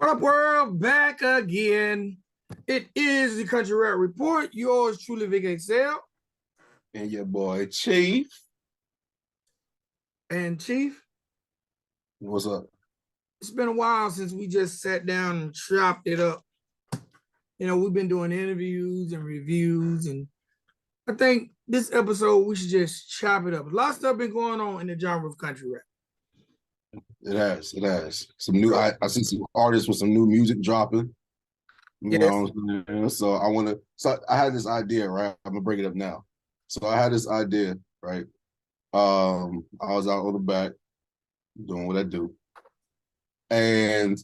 What up, world? Back again. It is the Country Rap Report. Yours truly, VicXL and your boy Chief. And Chief, what's up? It's been a while since we just sat down and chopped it up. You know, we've been doing interviews and reviews, and I think this episode we should just chop it up. A lot of stuff been going on in the genre of country rap. It has. Some new. I see some artists with some new music dropping. You know what I'm saying? So I had this idea, right? I'm gonna bring it up now. So I had this idea, right? I was out on the back doing what I do, and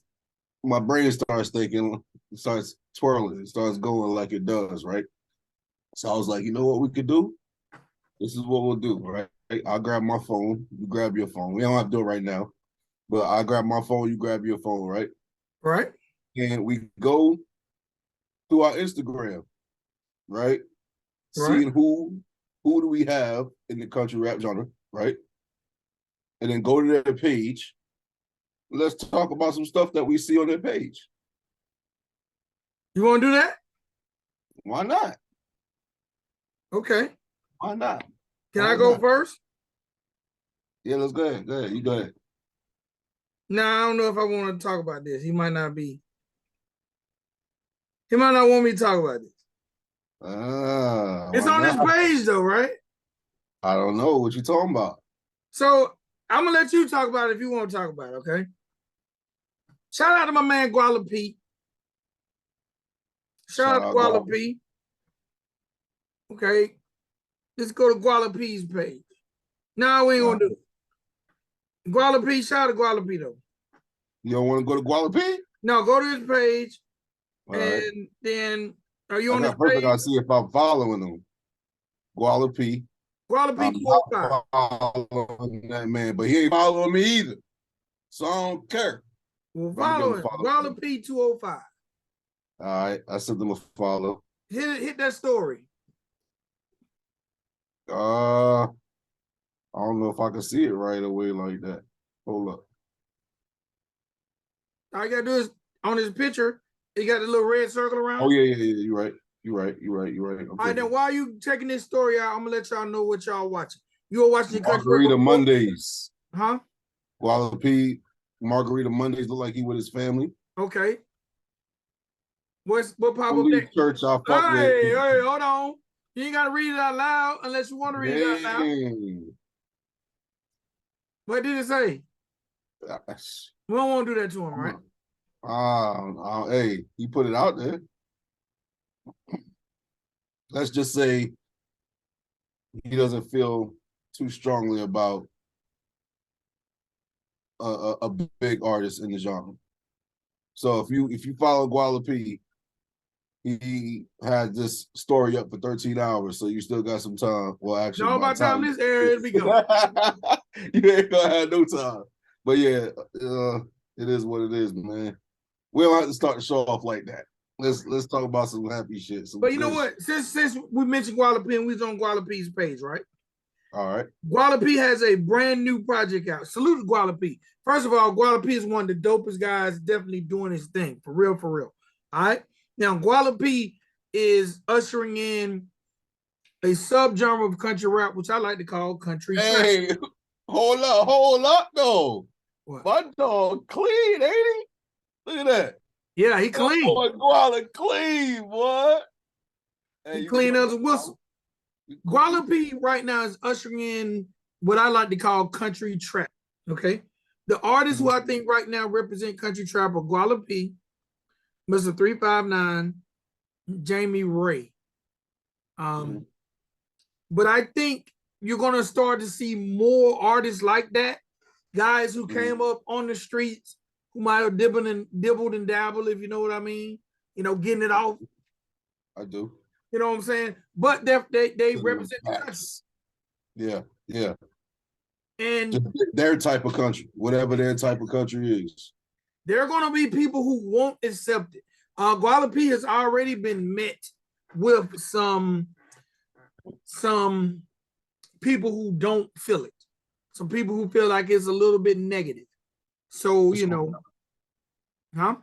my brain starts thinking, it starts twirling, it starts going like it does, right? So I was like, you know what we could do? This is what we'll do, right? I'll grab my phone, you grab your phone. We don't have to do it right now, but I grab my phone, you grab your phone, right? Right. And we go to our Instagram, right? Seeing who do we have in the country rap genre, right? And then go to their page. Let's talk about some stuff that we see on their page. You want to do that? Why not? Okay. Why not? Can I go first? Yeah, let's go ahead. Go ahead. You go ahead. Nah, I don't know if I want to talk about this. He might not want me to talk about this. It's on his page though, right? I don't know what you're talking about. So I'm gonna let you talk about it if you want to talk about it, okay? Shout out to my man Guala P. Shout out to Guala P. Okay. Let's go to Guala P's page. No, we ain't gonna do it. Guala P, shout out to Guala P though. You don't want to go to Guala P? No, go to his page. And then are you on his page? I see if I'm following him. Guala P. Guala P 205. Following that man, but he ain't following me either. So I don't care. Well, follow him. Guala P 205. All right, I sent them a follow. Hit that story. I don't know if I can see it right away like that. Hold up. All you gotta do is on his picture, he got the little red circle around. Oh, yeah. You're right. All right, then while you checking this story out, I'm gonna let y'all know what y'all watching. You are watching Margarita Mondays. Huh? Guala P, Margarita Mondays look like he with his family. Okay. What pop up there? Church I fuck with. Hey, hold on. You ain't gotta read it out loud unless you want to read it out loud. What did it say? We don't want to do that to him, right? Hey, he put it out there. Let's just say he doesn't feel too strongly about a big artist in the genre. So if you follow Guala P, he had this story up for 13 hours, so you still got some time. Well, actually, no, by the time this area it'll be gone. You ain't gonna have no time. But yeah, it is what it is, man. We don't have to start the show off like that. Let's talk about some happy shit. But you know what? Since we mentioned Guala P and we was on Guala P's page, right? All right. Guala P has a brand new project out. Salute to Guala P. First of all, Guala P is one of the dopest guys, definitely doing his thing. For real. All right. Now, Guala P is ushering in a subgenre of country rap, which I like to call country trap. Hold up, though. What? My dog clean, ain't he? Look at that. Yeah, he clean. Boy, Guala clean, boy. He clean as a whistle. Guala P right now is ushering in what I like to call country trap. Okay. The artists who I think right now represent country trap are Guala P, Mr. 359, Jamie Ray. But I think you're gonna start to see more artists like that, guys who came up on the streets, who might have dibbled and dabbled, if you know what I mean. You know, getting it off. I do. You know what I'm saying? But they represent the country. Yeah. And their type of country, whatever their type of country is. There are going to be people who won't accept it. Guala P has already been met with some people who don't feel it. Some people who feel like it's a little bit negative. So, you know, huh?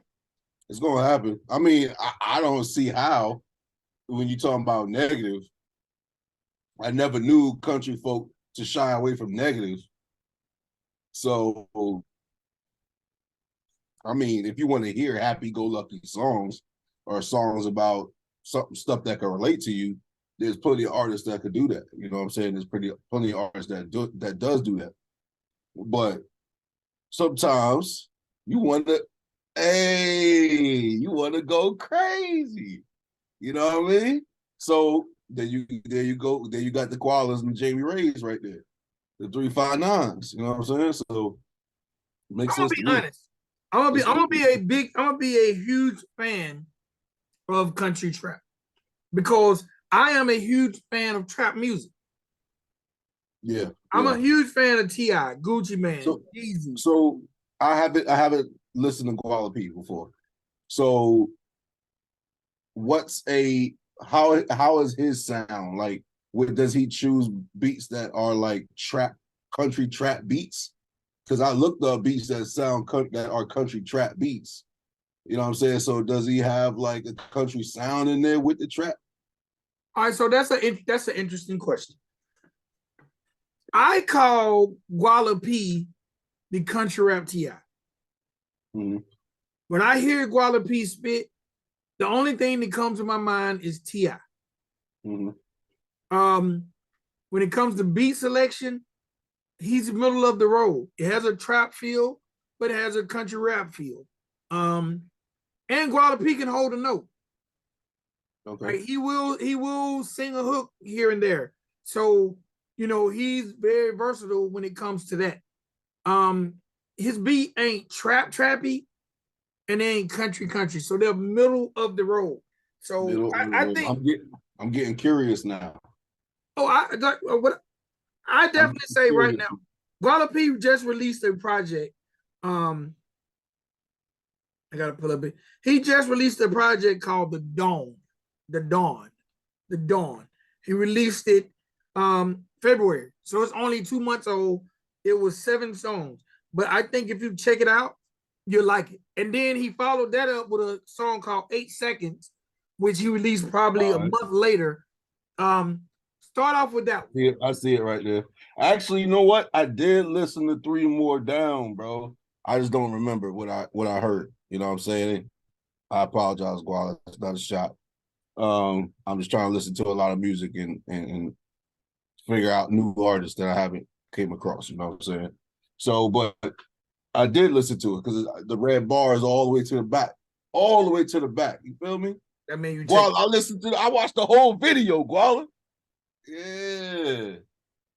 It's gonna happen. I mean, I don't see how when you're talking about negative. I never knew country folk to shy away from negative. So I mean, if you want to hear happy-go-lucky songs or songs about stuff that can relate to you, there's plenty of artists that could do that. You know what I'm saying? There's plenty of artists that does do that. But sometimes you want to, you want to go crazy. You know what I mean? So there you go. There you got the Koalas and the Jamie Rays right there, the 359s. You know what I'm saying? So it makes I'm gonna sense be to me. honest. I'm gonna be a huge fan of country trap because I am a huge fan of trap music. Yeah, I'm a huge fan of T.I., Gucci Man, Peezy. So I haven't listened to Koala P before. So how is his sound like? Does he choose beats that are like country trap beats? Because I looked up beats that are country trap beats. You know what I'm saying? So does he have like a country sound in there with the trap? All right, so that's an interesting question. I call Guala P the country rap T.I. Mm-hmm. When I hear Guala P spit, the only thing that comes to my mind is T.I. Mm-hmm. When it comes to beat selection, he's middle of the road. It has a trap feel, but it has a country rap feel. And Guala P can hold a note. Okay. Right? He will sing a hook here and there. So, he's very versatile when it comes to that. His beat ain't trappy and they ain't country. So they're middle of the road. So I think I'm getting curious now. I definitely say right now, Guala P just released a project. I gotta pull up it. He just released a project called The Dawn. The Dawn. He released it February. So it's only 2 months old. It was 7 songs. But I think if you check it out, you'll like it. And then he followed that up with a song called 8 Seconds, which he released probably a month later. Start off with that one. Yeah, I see it right there. Actually, you know what? I did listen to 3 More Down, bro. I just don't remember what I heard. You know what I'm saying? I apologize, Guala. It's not a shot. I'm just trying to listen to a lot of music and figure out new artists that I haven't came across. You know what I'm saying? So, but I did listen to it because the red bar is all the way to the back, all the way to the back. You feel me? That mean you Guala, I watched the whole video, Guala. Yeah.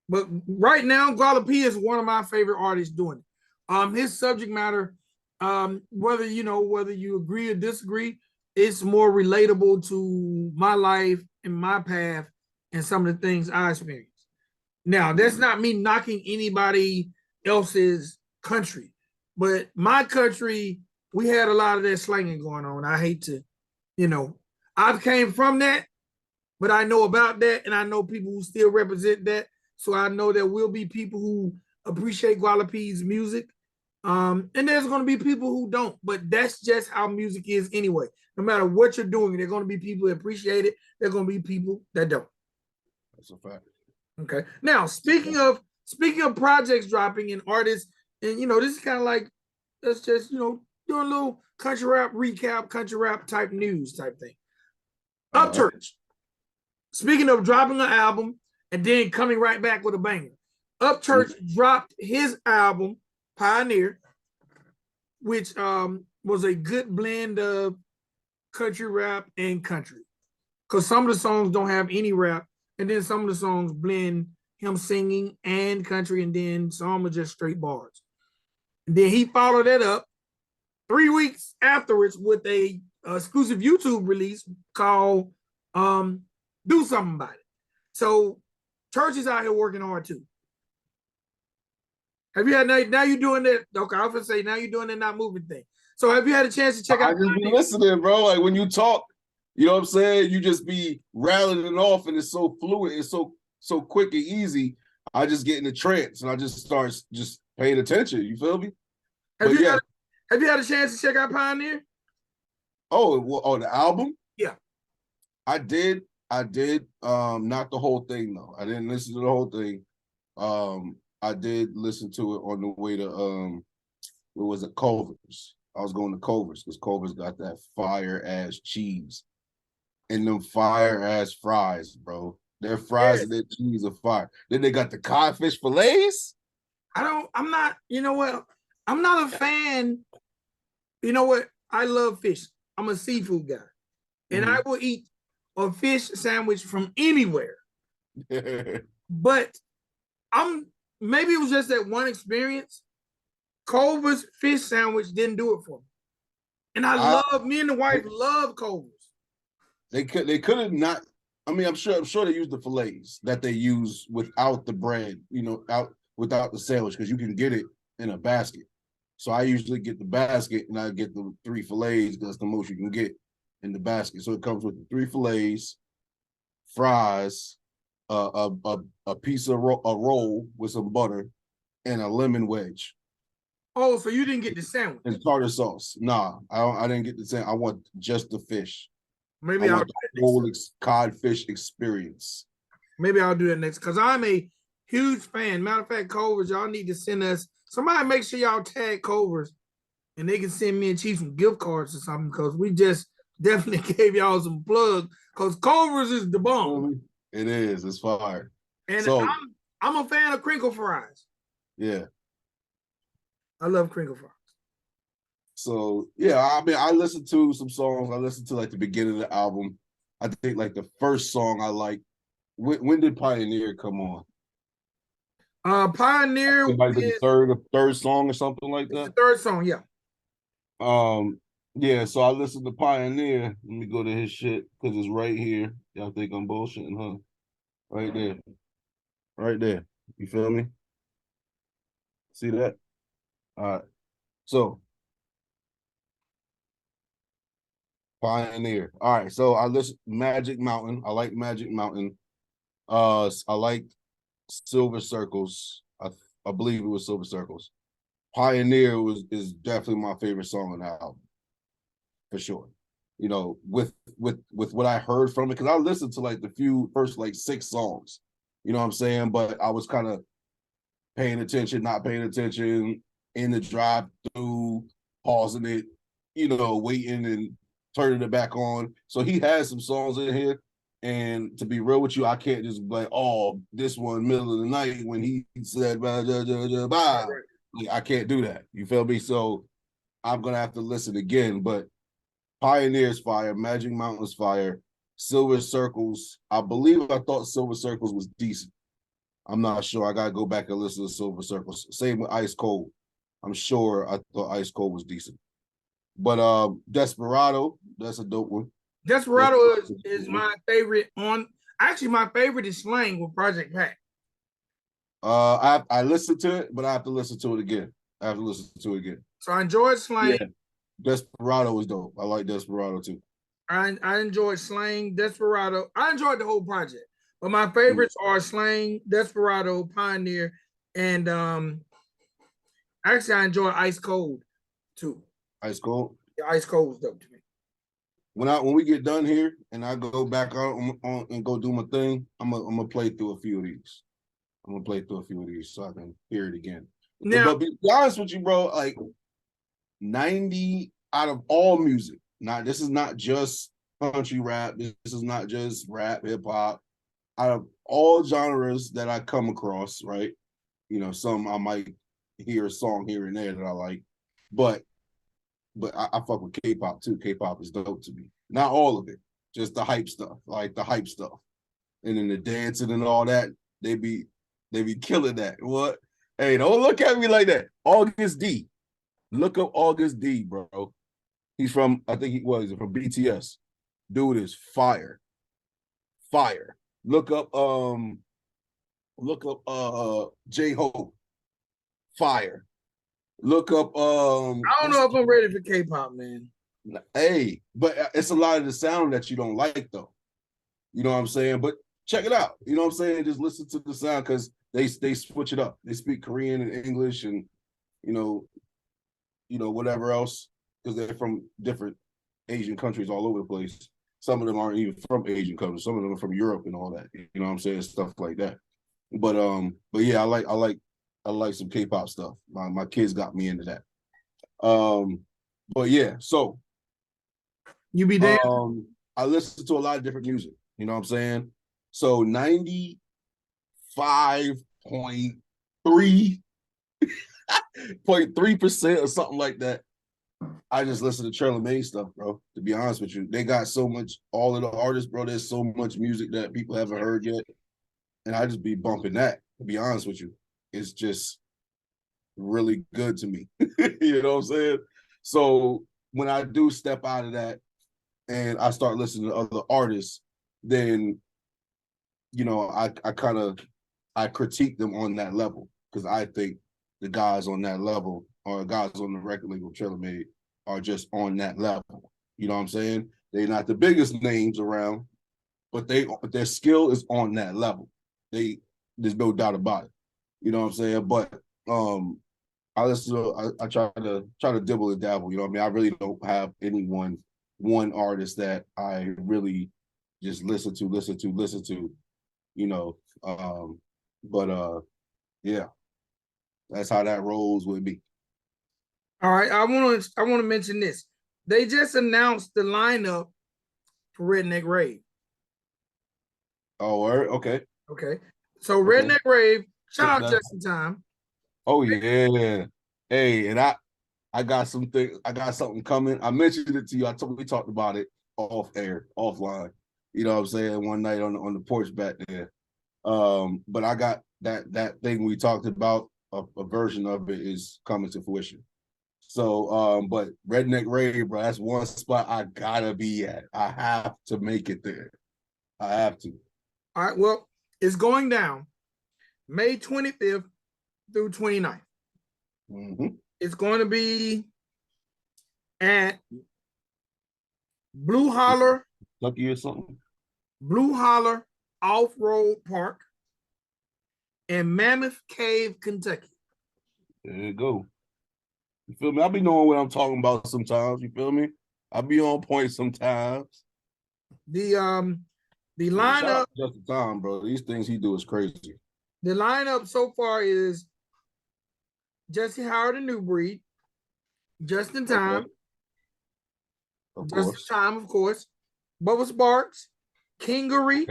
But right now, Guala P is one of my favorite artists doing it. His subject matter, whether you agree or disagree, it's more relatable to my life and my path and some of the things I experienced. Now, that's not me knocking anybody else's country, but my country, we had a lot of that slanging going on. I hate to, I came from that, but I know about that, and I know people who still represent that. So I know there will be people who appreciate Guala P's music. And there's going to be people who don't, but that's just how music is anyway. No matter what you're doing, there are going to be people that appreciate it. There are going to be people that don't. That's a fact. Okay. Now, speaking of projects dropping and artists, and this is kind of like let's just doing a little country rap recap, country rap type news type thing. Upchurch. Speaking of dropping an album and then coming right back with a banger, Upchurch dropped his album Pioneer, which was a good blend of country rap and country. Because some of the songs don't have any rap, and then some of the songs blend him singing and country, and then some are just straight bars. And then he followed that up 3 weeks afterwards with a exclusive YouTube release called Do Something About It. So Church is out here working hard too. Have you had now you're doing that? Okay, I was gonna say now you're doing that not moving thing. So have you had a chance to check out? I just be listening, bro. Like when you talk, you know what I'm saying? You just be rattling off, and it's so fluid, it's so quick and easy. I just get in the trance, and I just start just paying attention. You feel me? Have you had a chance to check out Pioneer? Oh, well, oh, the album? Yeah. I did. Not the whole thing though. I didn't listen to the whole thing. I did listen to it on the way to it was at Culver's. I was going to Culver's because Culver's got that fire ass cheese and them fire ass fries, bro. Their fries and their cheese are fire. Then they got the codfish fillets. I'm not, you know what? I'm not a fan. You know what? I love fish. I'm a seafood guy. And I will eat a fish sandwich from anywhere. But maybe it was just that one experience. Culver's fish sandwich didn't do it for me. And me and the wife love Culver's. They could have not. I mean, I'm sure they use the fillets that they use without the bread, out without the sandwich, because you can get it in a basket. So I usually get the basket and I get the 3 fillets. That's the most you can get in the basket. So it comes with the 3 fillets, fries, a piece of a roll with some butter, and a lemon wedge. Oh, so you didn't get the sandwich? And tartar sauce. Nah, I didn't get the sandwich. I want just the fish. Maybe I'll want the whole codfish experience. Maybe I'll do that next, because I'm a huge fan. Matter of fact, Culver's, y'all need to send us. Somebody make sure y'all tag Culver's, and they can send me and Chief some gift cards or something, because we just definitely gave y'all some plug. Because Culver's is the bomb. It is. It's fire. And so, I'm a fan of crinkle fries. Yeah. I love crinkle fries. So yeah, I mean, I listened to some songs. I listened to like the beginning of the album. I think like the first song I like. When did Pioneer come on? Pioneer like the third song or something like that. The third song, yeah. Yeah. So I listened to Pioneer. Let me go to his shit because it's right here. Y'all think I'm bullshitting, huh? Right there. Right there. You feel me? See that? All right. So Pioneer. All right. So I listen Magic Mountain. I like Magic Mountain. I like Silver Circles. I believe it was Silver Circles. Pioneer is definitely my favorite song on the album. For sure. With what I heard from it, because I listened to like the first like 6 songs. You know what I'm saying? But I was kind of paying attention, not paying attention, in the drive through, pausing it, waiting and turning it back on. So he has some songs in here. And to be real with you, I can't just be like, oh, this one middle of the night when he said blah, blah, blah, blah, blah. Like, I can't do that. You feel me? So I'm gonna have to listen again. But Pioneer's fire, Magic Mountain's fire, Silver Circles. I thought Silver Circles was decent. I'm not sure. I gotta go back and listen to Silver Circles. Same with Ice Cold. I'm sure I thought Ice Cold was decent. But Desperado, that's a dope one. Desperado is my favorite actually my favorite is Slang with Project Pat. I listened to it, but I have to listen to it again. So I enjoyed Slang. Yeah. Desperado was dope. I like Desperado too. I enjoyed Slang, Desperado. I enjoyed the whole project. But my favorites are Slang, Desperado, Pioneer, and actually I enjoy Ice Cold too. Ice Cold? Yeah, Ice Cold was dope to me. When we get done here and I go back on and go do my thing, I'm gonna play through a few of these. So I can hear it again. Now, but be honest with you, bro, like 90 out of all music. Now, this is not just country rap. This is not just rap, hip hop. Out of all genres that I come across, right? Some I might hear a song here and there that I like, but I fuck with K-pop too. K-pop is dope to me. Not all of it, just the hype stuff, like the hype stuff, and then the dancing and all that. They be killing that. What? Hey, don't look at me like that. August D. Look up August D, bro. He's from, I think he's from BTS. Dude is fire. Fire. Look up J-Hope. Fire. Look up I don't know if I'm ready for K-pop, man. Hey, but it's a lot of the sound that you don't like though. You know what I'm saying? But check it out. You know what I'm saying? Just listen to the sound because they switch it up. They speak Korean and English and whatever else, because they're from different Asian countries all over the place. Some of them aren't even from Asian countries. Some of them are from Europe and all that. You know what I'm saying? Stuff like that. But yeah, I like some K-pop stuff. My kids got me into that. But yeah, so You be damn. I listen to a lot of different music. You know what I'm saying? So 95.3% or something like that. I just listen to Charlamagne stuff, bro. To be honest with you, they got so much. All of the artists, bro. There's so much music that people haven't heard yet, and I just be bumping that. To be honest with you, it's just really good to me. You know what I'm saying? So when I do step out of that and I start listening to other artists, then I critique them on that level because I think the guys on that level or guys on the record label Charlamagne are just on that level. You know what I'm saying? They're not the biggest names around, but their skill is on that level. There's no doubt about it. You know what I'm saying? But I try to dibble and dabble. You know what I mean? I really don't have one artist that I really just listen to. You know, yeah, that's how that rolls with me. All right, I want to mention this. They just announced the lineup for Redneck Rave. Oh, okay. Okay. So Redneck Rave, shout out Just in Time. Oh yeah. Hey, and I got something coming. I mentioned it to you. We talked about it offline. You know what I'm saying? One night on the porch back there. But I got that thing we talked about, a version of it is coming to fruition. So but Redneck Rave, bro, that's one spot I gotta be at. I have to make it there. I have to. All right, well, it's going down May 25th through 29th. Mm-hmm. It's going to be at Blue Holler. Lucky or something? Blue Holler Off-Road Park in Mammoth Cave, Kentucky. There you go. You feel me? I be knowing what I'm talking about sometimes. You feel me? I be on point sometimes. The lineup just in time, bro. These things he do is crazy. The lineup so far is Jesse Howard and New Breed, Just in Time, of course, Bubba Sparks, Kingery,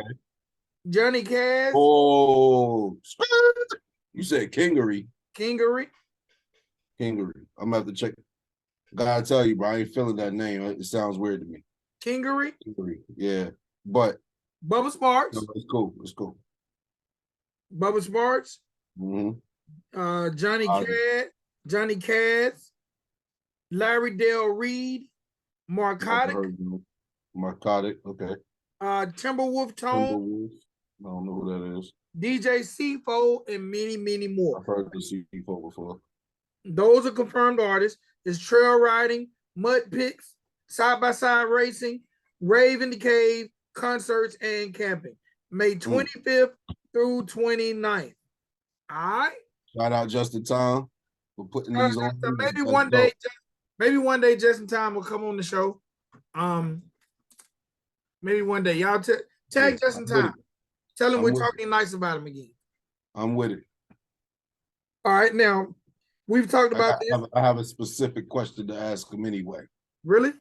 Johnny Cash. Oh, you said Kingery. Kingery. I'm gonna have to check. Gotta tell you, bro, I ain't feeling that name. It sounds weird to me. Kingery, yeah, but Bubba Sparks. No, it's cool. It's cool. Bubba Sparks. Mm-hmm. Johnny Cash, Larry Dale Reed, Marcotic, okay. Timberwolf Tone. I don't know who that is. DJ C4 and many more. I've heard the C4 before. Those are confirmed artists. It's trail riding, mud picks, side-by-side racing, rave in the cave, concerts, and camping. May 25th through 29th. All right. Shout out Just in Time for putting these on. Maybe one day Just in Time will come on the show. Maybe one day. Y'all tag Just in Time. Tell him we're talking nice about him again. I'm with it. All right, now we've talked about this. I have a specific question to ask him anyway. Really?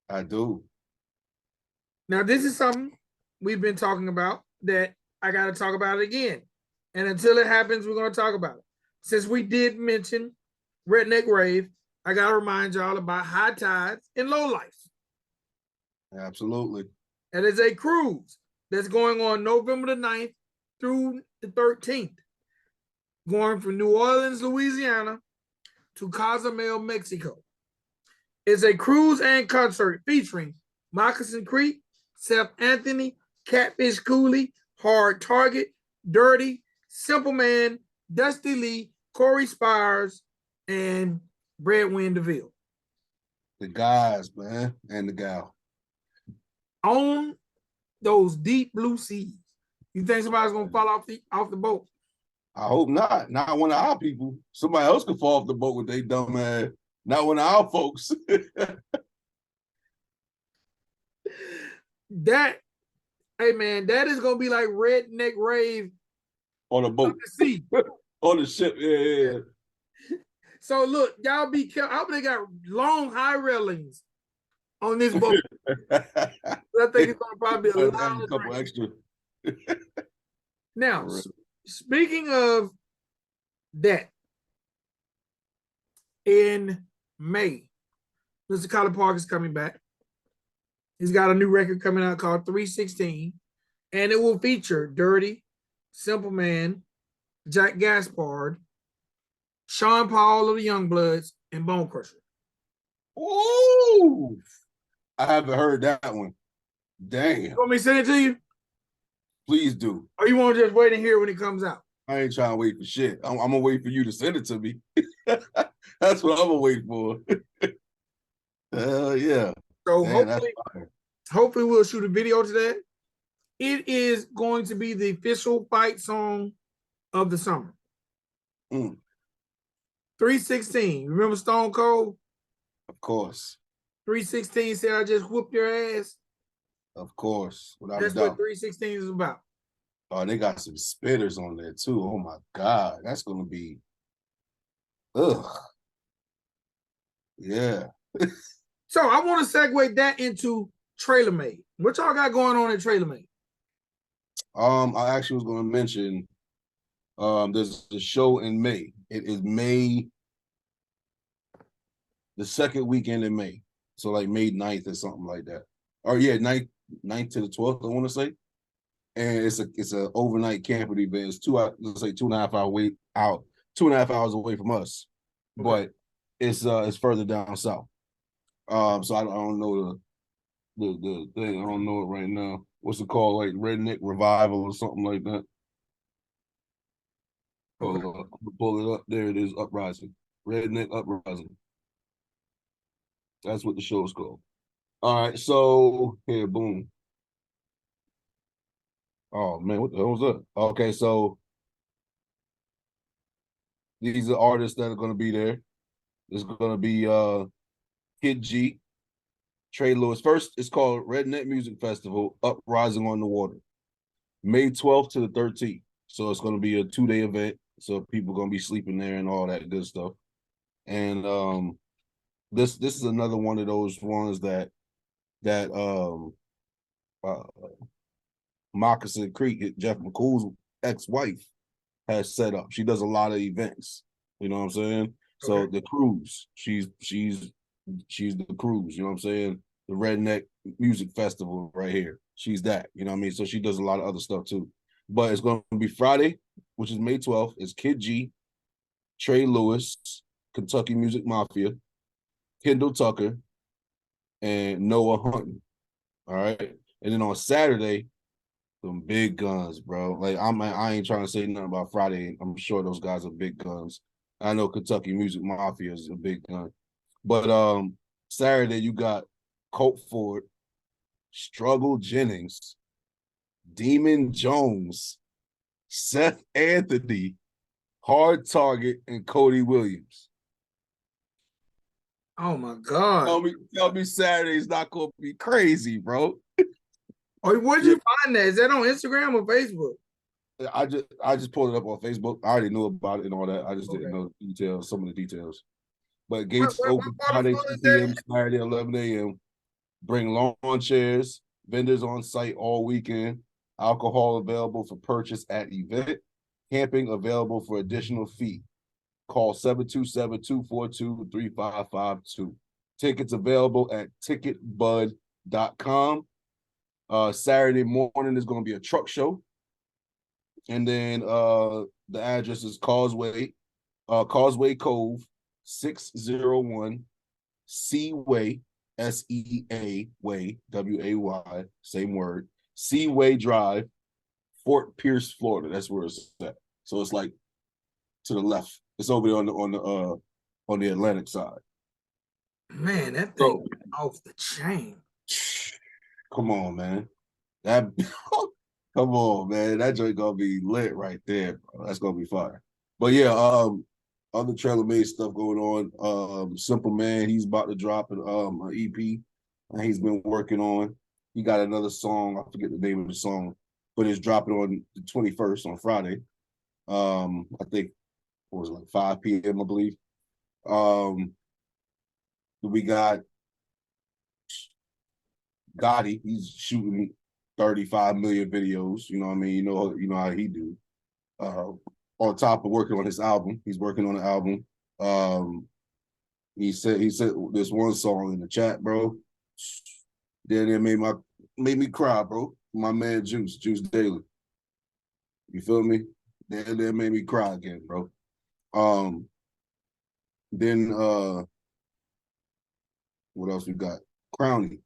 I do. Now, this is something we've been talking about that I got to talk about it again. And until it happens, we're going to talk about it. Since we did mention Redneck Rave, I got to remind y'all about High Tides and Low Life. Absolutely. And it's a cruise that's going on November the 9th through the 13th, going from New Orleans, Louisiana to Cozumel, Mexico. It's a cruise and concert featuring Moccasin Creek, Seth Anthony, Catfish Cooley, Hard Target, Dirty, Simple Man, Dusty Lee, Corey Spires, and Bradwin DeVille. The guys, man, and the gal. On those deep blue seas. You think somebody's gonna fall off the boat? I hope not. Not one of our people. Somebody else could fall off the boat with their dumb ass. Not one of our folks. That, hey man, that is gonna be like redneck rave on a boat. the sea. On the ship. Yeah. So look, y'all be careful. I hope they got long high railings on this boat. I think it's gonna probably be a lot a couple extra. Now, speaking of that, in May, Mr. Colin Park is coming back. He's got a new record coming out called 316, and it will feature Dirty, Simple Man, Jack Gaspard, Sean Paul of the Youngbloods, and Bone Crusher. Ooh, I haven't heard that one. Damn. You want me to send it to you? Please do. Or you want to just wait and hear when it comes out? I ain't trying to wait for shit. I'm gonna wait for you to send it to me. That's what I'm gonna wait for. Yeah. So man, hopefully we'll shoot a video to that. It is going to be the official fight song of the summer. 316. Remember Stone Cold? Of course. 316 said, I just whooped your ass. Of course. That's what 316 is about. Oh, they got some spitters on there too. Oh my God. That's gonna be yeah. So I want to segue that into Trailer Made. What y'all got going on at Trailer Made? I actually was gonna mention there's a show in May. It is May, the second weekend in May. So like May 9th or something like that. Or yeah, 9th to the 12th, I want to say. And it's a overnight camping event. It's 2.5 hour wait out, 2.5 hours away from us. Okay. But it's further down south. So I don't know the thing. I don't know it right now. What's it called? Like Redneck Revival or something like that. Okay. Pull it up. There it is. Uprising. Redneck Uprising. That's what the show is called. All right. So here, boom. Oh man, what the hell was that? Okay, so these are artists that are going to be there. There's going to be Kid G, Trey Lewis. First, it's called Redneck Music Festival, Uprising on the Water, May 12th to the 13th. So it's going to be a 2-day event. So people are going to be sleeping there and all that good stuff. And this is another one of those ones that Moccasin Creek, Jeff McCool's ex-wife, has set up. She does a lot of events. You know what I'm saying? Okay. So the cruise, she's the cruise. You know what I'm saying? The Redneck Music Festival right here. She's that. You know what I mean? So she does a lot of other stuff too. But it's going to be Friday, which is May 12th. It's Kid G, Trey Lewis, Kentucky Music Mafia, Kendall Tucker, and Noah Hunton. All right. And then on Saturday, some big guns, bro. Like I ain't trying to say nothing about Friday. I'm sure those guys are big guns. I know Kentucky Music Mafia is a big gun. But Saturday you got Colt Ford, Struggle Jennings, Demon Jones, Seth Anthony, Hard Target, and Cody Williams. Oh my God. Tell me Saturday's not gonna be crazy, bro. Oh, where'd you find that? Is that on Instagram or Facebook? I just pulled it up on Facebook. I already knew about it and all that. I just didn't know the details, some of the details. But gates open Friday 2 p.m., Saturday 11 a.m. Bring lawn chairs, vendors on site all weekend. Alcohol available for purchase at event. Camping available for additional fee. Call 727-242-3552. Tickets available at ticketbud.com. Saturday morning is going to be a truck show. And then the address is Causeway Cove, 601 Seaway, SEA Way, WAY, same word, Seaway Drive, Fort Pierce, Florida. That's where it's at. So it's like to the left. It's over there on the Atlantic side. Man, that thing off the chain. Come on, man. Come on, man. That joint gonna be lit right there, bro. That's gonna be fire. But yeah, other Trailer Made stuff going on. Simple Man, he's about to drop an EP and he's been working on. He got another song. I forget the name of the song, but it's dropping on the 21st on Friday. I think what was it, like 5 p.m. I believe. We got Gotti. He's shooting 35 million videos. You know what I mean? You know how he do. On top of working on his album, he's working on an album. He said this one song in the chat, bro. Then it made me cry, bro. My man Juice Daily. You feel me? Then it made me cry again, bro. Then what else we got? Crowny.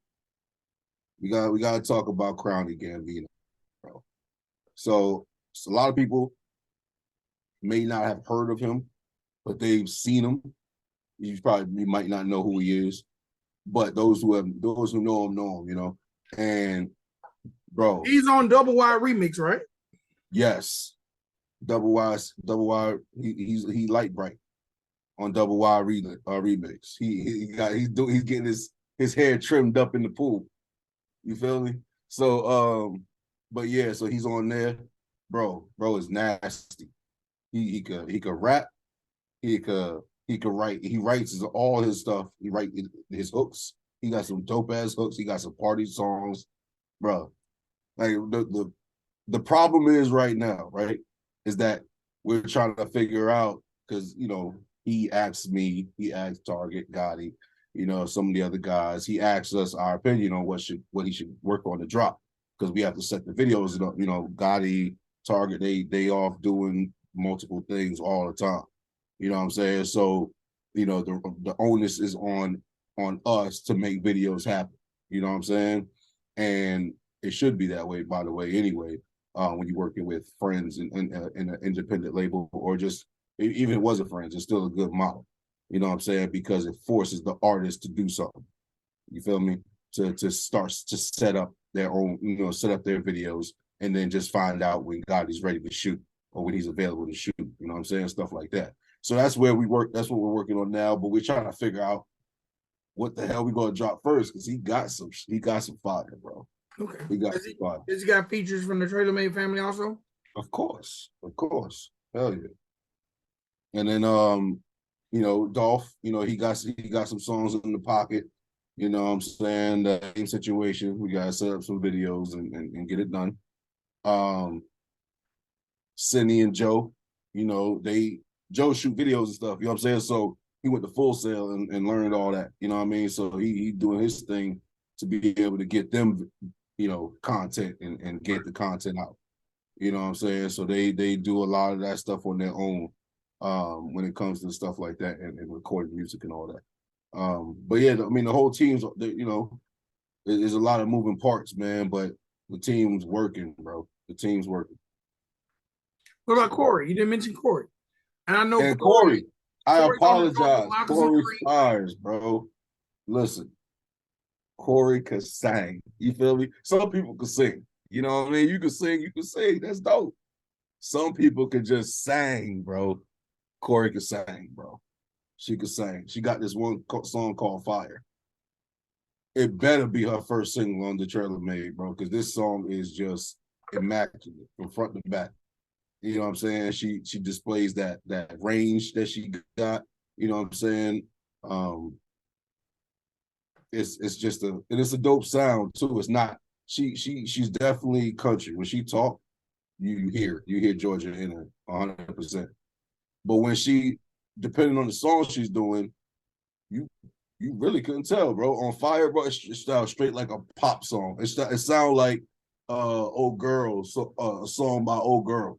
We got to talk about Crowny Gambino, bro. So a lot of people may not have heard of him, but they've seen him. You might not know who he is, but those who know him, you know. And bro, he's on Double Y Remix, right? Yes, Double Y. He light bright on Double Y remix. He's getting his hair trimmed up in the pool. You feel me? So but yeah, so he's on there, bro. Bro is nasty. He could rap. He could write. He writes all his stuff. He write his hooks. He got some dope ass hooks. He got some party songs, bro. Like the problem is right now, right, is that we're trying to figure out because he asked Target, Gotti, some of the other guys. He asked us our opinion on what he should work on to drop because we have to set the videos. Gotti, Target, they off doing multiple things all the time. You know what I'm saying? So, the onus is on us to make videos happen. You know what I'm saying? And it should be that way, by the way, anyway, when you're working with friends in an independent label, or just even if it wasn't friends, it's still a good model. You know what I'm saying? Because it forces the artist to do something. You feel me? To start to set up their own, set up their videos, and then just find out when Gotti's ready to shoot or when he's available to shoot. You know what I'm saying? Stuff like that. So that's where we work. That's what we're working on now. But we're trying to figure out what the hell we gonna drop first, because he got some fire, bro. Okay. He got some fire. Has he got features from the Trailer Made family also? Of course. Hell yeah. And then Dolph, he got some songs in the pocket. You know what I'm saying? The same situation. We gotta set up some videos and get it done. Cindy and Joe, Joe shoot videos and stuff, you know what I'm saying? So he went to Full Sail and learned all that, you know what I mean? So he doing his thing to be able to get them, content and get the content out. You know what I'm saying? So they do a lot of that stuff on their own when it comes to stuff like that and recording music and all that. But yeah, I mean, the whole team's, there's a lot of moving parts, man, but the team's working, bro. The team's working. What about Corey? You didn't mention Corey. And I know Corey, I apologize. Corey fires, bro. Listen, Corey could sing. You feel me? Some people could sing. You know what I mean? You could sing. That's dope. Some people could just sing, bro. Corey could sing, bro. She could sing. She got this one song called Fire. It better be her first single on the Trailer Made, bro, because this song is just immaculate from front to back. You know what I'm saying? She displays that range that she got. You know what I'm saying? It's just it's a dope sound too. It's not she's definitely country. When she talk, you hear Georgia in her 100%. But when depending on the song she's doing, you really couldn't tell, bro. On Fire, bro, it sounds straight like a pop song. It sounds like Old Girl, so a song by Old Girl.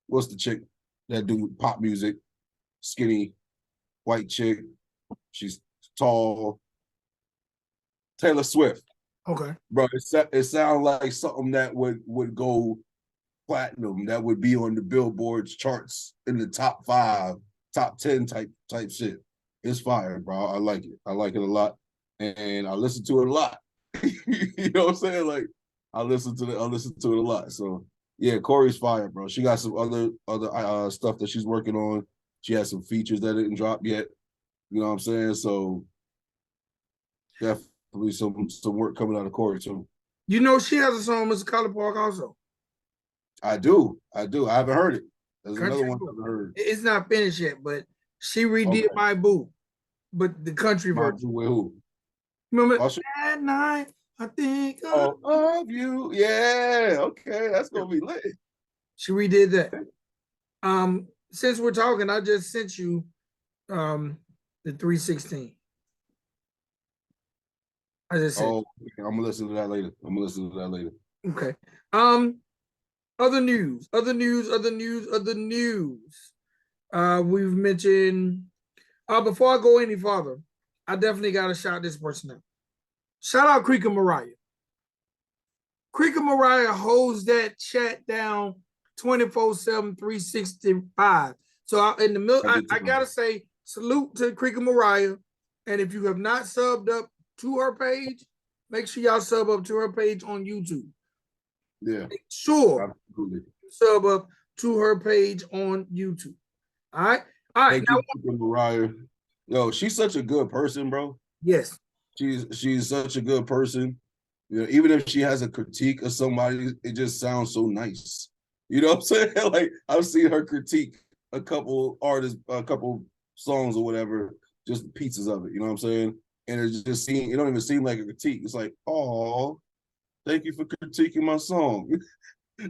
What's the chick that do pop music? Skinny, white chick. She's tall. Taylor Swift. Okay. Bro, it sounds like something that would go platinum, that would be on the Billboard's charts in the top 5, top 10 type shit. It's fire, bro. I like it. I like it a lot. And I listen to it a lot. You know what I'm saying? Like, I listen to it a lot. So yeah, Corey's fire, bro. She got some other stuff that she's working on. She has some features that didn't drop yet. You know what I'm saying? So hopefully some work coming out of Corey too. You know she has a song, Mr. Color Park, also. I do. I haven't heard it. There's Country another one Boo. I haven't heard. It's not finished yet, but she redid Okay. My Boo, but the country My version. Boo with who? Remember Usher? at night I think Of you. Yeah. Okay. That's gonna be lit. she redid that. Since we're talking, I just sent you the 316. I just said, Oh, I'm gonna listen to that later. okay. Other news. We've mentioned. Before I go any farther, I definitely gotta shout this person out. Shout out Creek Mariah. Creek Mariah holds that chat down 24/7, 365. So in the middle, I gotta say salute to Creek Mariah. And if you have not subbed up to her page, make sure y'all sub up to her page on YouTube. Yeah. Make sure absolutely. sub up to her page on YouTube. All right. Thank you, Mariah. Yo, she's such a good person, bro. Yes. She's such a good person. You know, even if she has a critique of somebody, it just sounds so nice. You know what I'm saying? Like I've seen her critique a couple artists, a couple songs or whatever, just pieces of it. You know what I'm saying? And it don't even seem like a critique. It's like, oh, thank you for critiquing my song,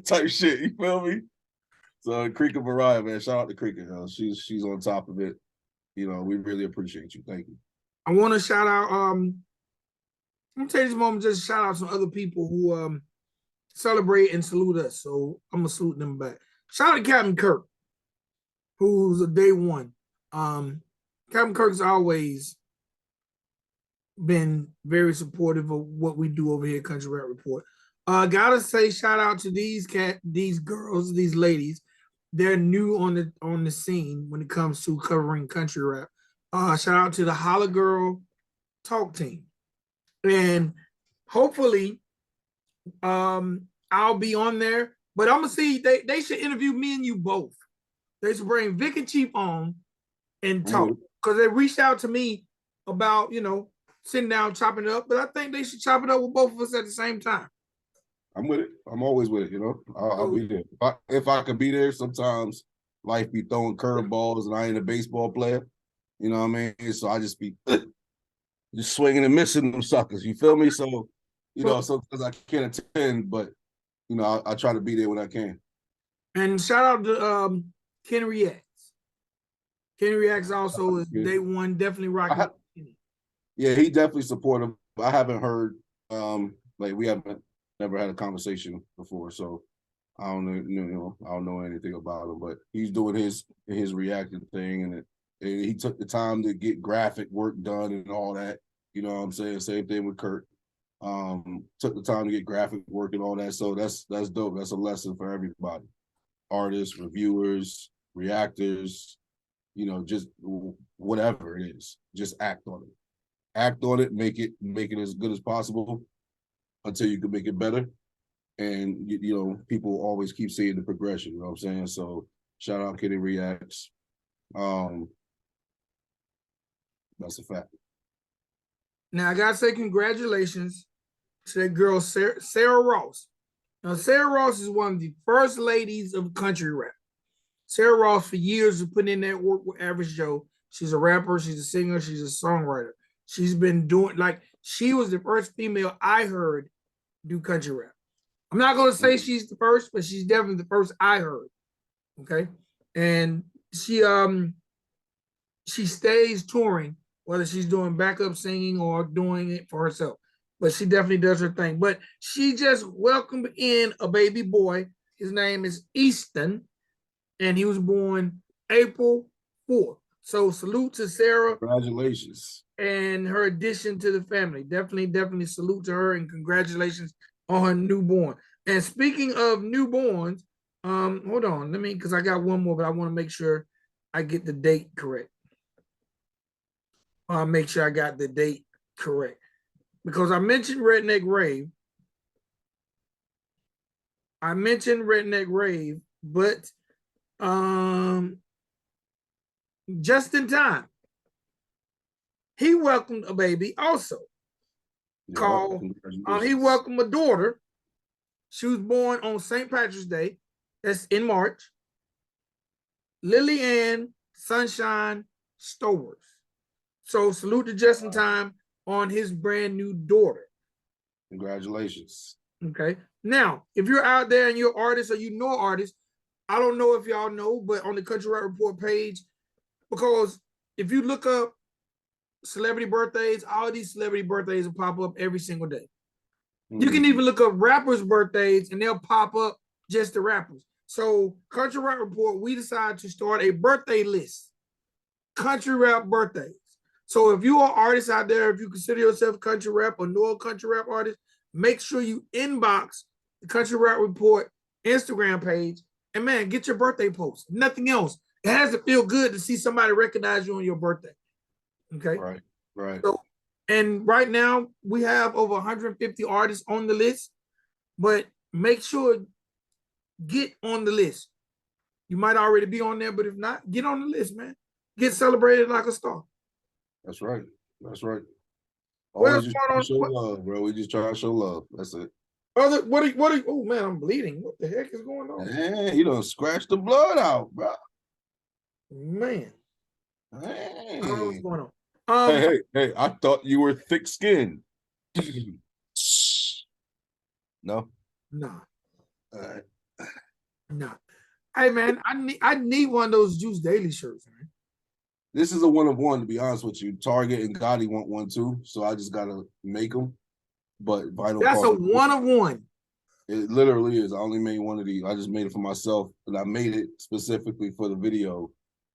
type shit. You feel me? So Creek Mariah, man, shout out to Creek. She's on top of it. You know, we really appreciate you. Thank you. I want to shout out. I'm gonna take this moment just to shout out some other people who celebrate and salute us. So I'm gonna salute them back. Shout out to Captain Kirk, who's a day one. Captain Kirk's always been very supportive of what we do over here at Country Rap Report. Gotta say shout out to these girls, these ladies. They're new on the scene when it comes to covering country rap. Shout out to the Holla Girl Talk Team. And hopefully I'll be on there. But I'm gonna see they should interview me and you both. They should bring Vic and Chief on and talk. Because they reached out to me about, sitting down, chopping it up. But I think they should chop it up with both of us at the same time. I'm with it. I'm always with it, I'll be there. If I could be there, sometimes life be throwing curveballs and I ain't a baseball player. You know what I mean? So I just be just swinging and missing them suckers. You feel me? So, sometimes I can't attend, but I try to be there when I can. And shout out to Ken Reacts. Ken Reacts also is day one, definitely rocking. Yeah, he definitely supportive. I haven't heard we haven't never had a conversation before, so I don't know, I don't know anything about him, but he's doing his reacting thing, and he took the time to get graphic work done and all that. You know what I'm saying? Same thing with Kurt. Took the time to get graphic work and all that. So that's dope. That's a lesson for everybody. Artists, reviewers, reactors, just whatever it is. Just act on it. Act on it, make it as good as possible until you can make it better. And people always keep seeing the progression, you know what I'm saying? So shout out Kitty Reacts. That's a fact. Now I gotta say congratulations to that girl Sarah Ross. Now Sarah Ross is one of the first ladies of country rap. Sarah Ross for years has put in that work with Average Joe. She's a rapper, she's a singer, she's a songwriter. She's been doing, she was the first female I heard do country rap. I'm not gonna say she's the first, but she's definitely the first I heard. Okay. And she stays touring, whether she's doing backup singing or doing it for herself. But she definitely does her thing. But she just welcomed in a baby boy. His name is Easton, and he was born April 4th. So salute to Sarah. Congratulations. And her addition to the family. Definitely salute to her and congratulations on her newborn. And speaking of newborns, hold on, because I got one more, but I want to make sure I get the date correct. I'll make sure I got the date correct. Because I mentioned Redneck Rave, but just in time. He welcomed a baby also. called He Welcomed a Daughter. She was born on St. Patrick's Day. That's in March. Lily Ann Sunshine Stowers. So salute to Just in Time on his brand new daughter. Congratulations. Okay. Now, if you're out there and you're an artist or you know artists, I don't know if y'all know, but on the Country Rap Report page, because if you look up celebrity birthdays, all these celebrity birthdays will pop up every single day. Mm-hmm. You can even look up rappers' birthdays and they'll pop up just the rappers. So Country Rap Report, we decided to start a birthday list. Country rap birthdays. So if you are artists out there, if you consider yourself country rap or know a country rap artist, make sure you inbox the Country Rap Report Instagram page and man, get your birthday post. Nothing else. It has to feel good to see somebody recognize you on your birthday. Okay. Right. So, and right now we have over 150 artists on the list, but make sure get on the list. You might already be on there, but if not, get on the list, man. Get celebrated like a star. That's right. Always just try to show love, bro. We just try to show love. That's it. What are you? Oh man, I'm bleeding. What the heck is going on? Man, you done scratched the blood out, bro. Man. Hey. I don't know what's going on. Hey, I thought you were thick-skinned. No? No. All right. No. Hey man, I need one of those Juice Daily shirts, man. This is a one of one, to be honest with you. Target and Gotti want one too, so I just gotta make them. But vinyl. That's a one of one. It literally is. I only made one of these. I just made it for myself, and I made it specifically for the video,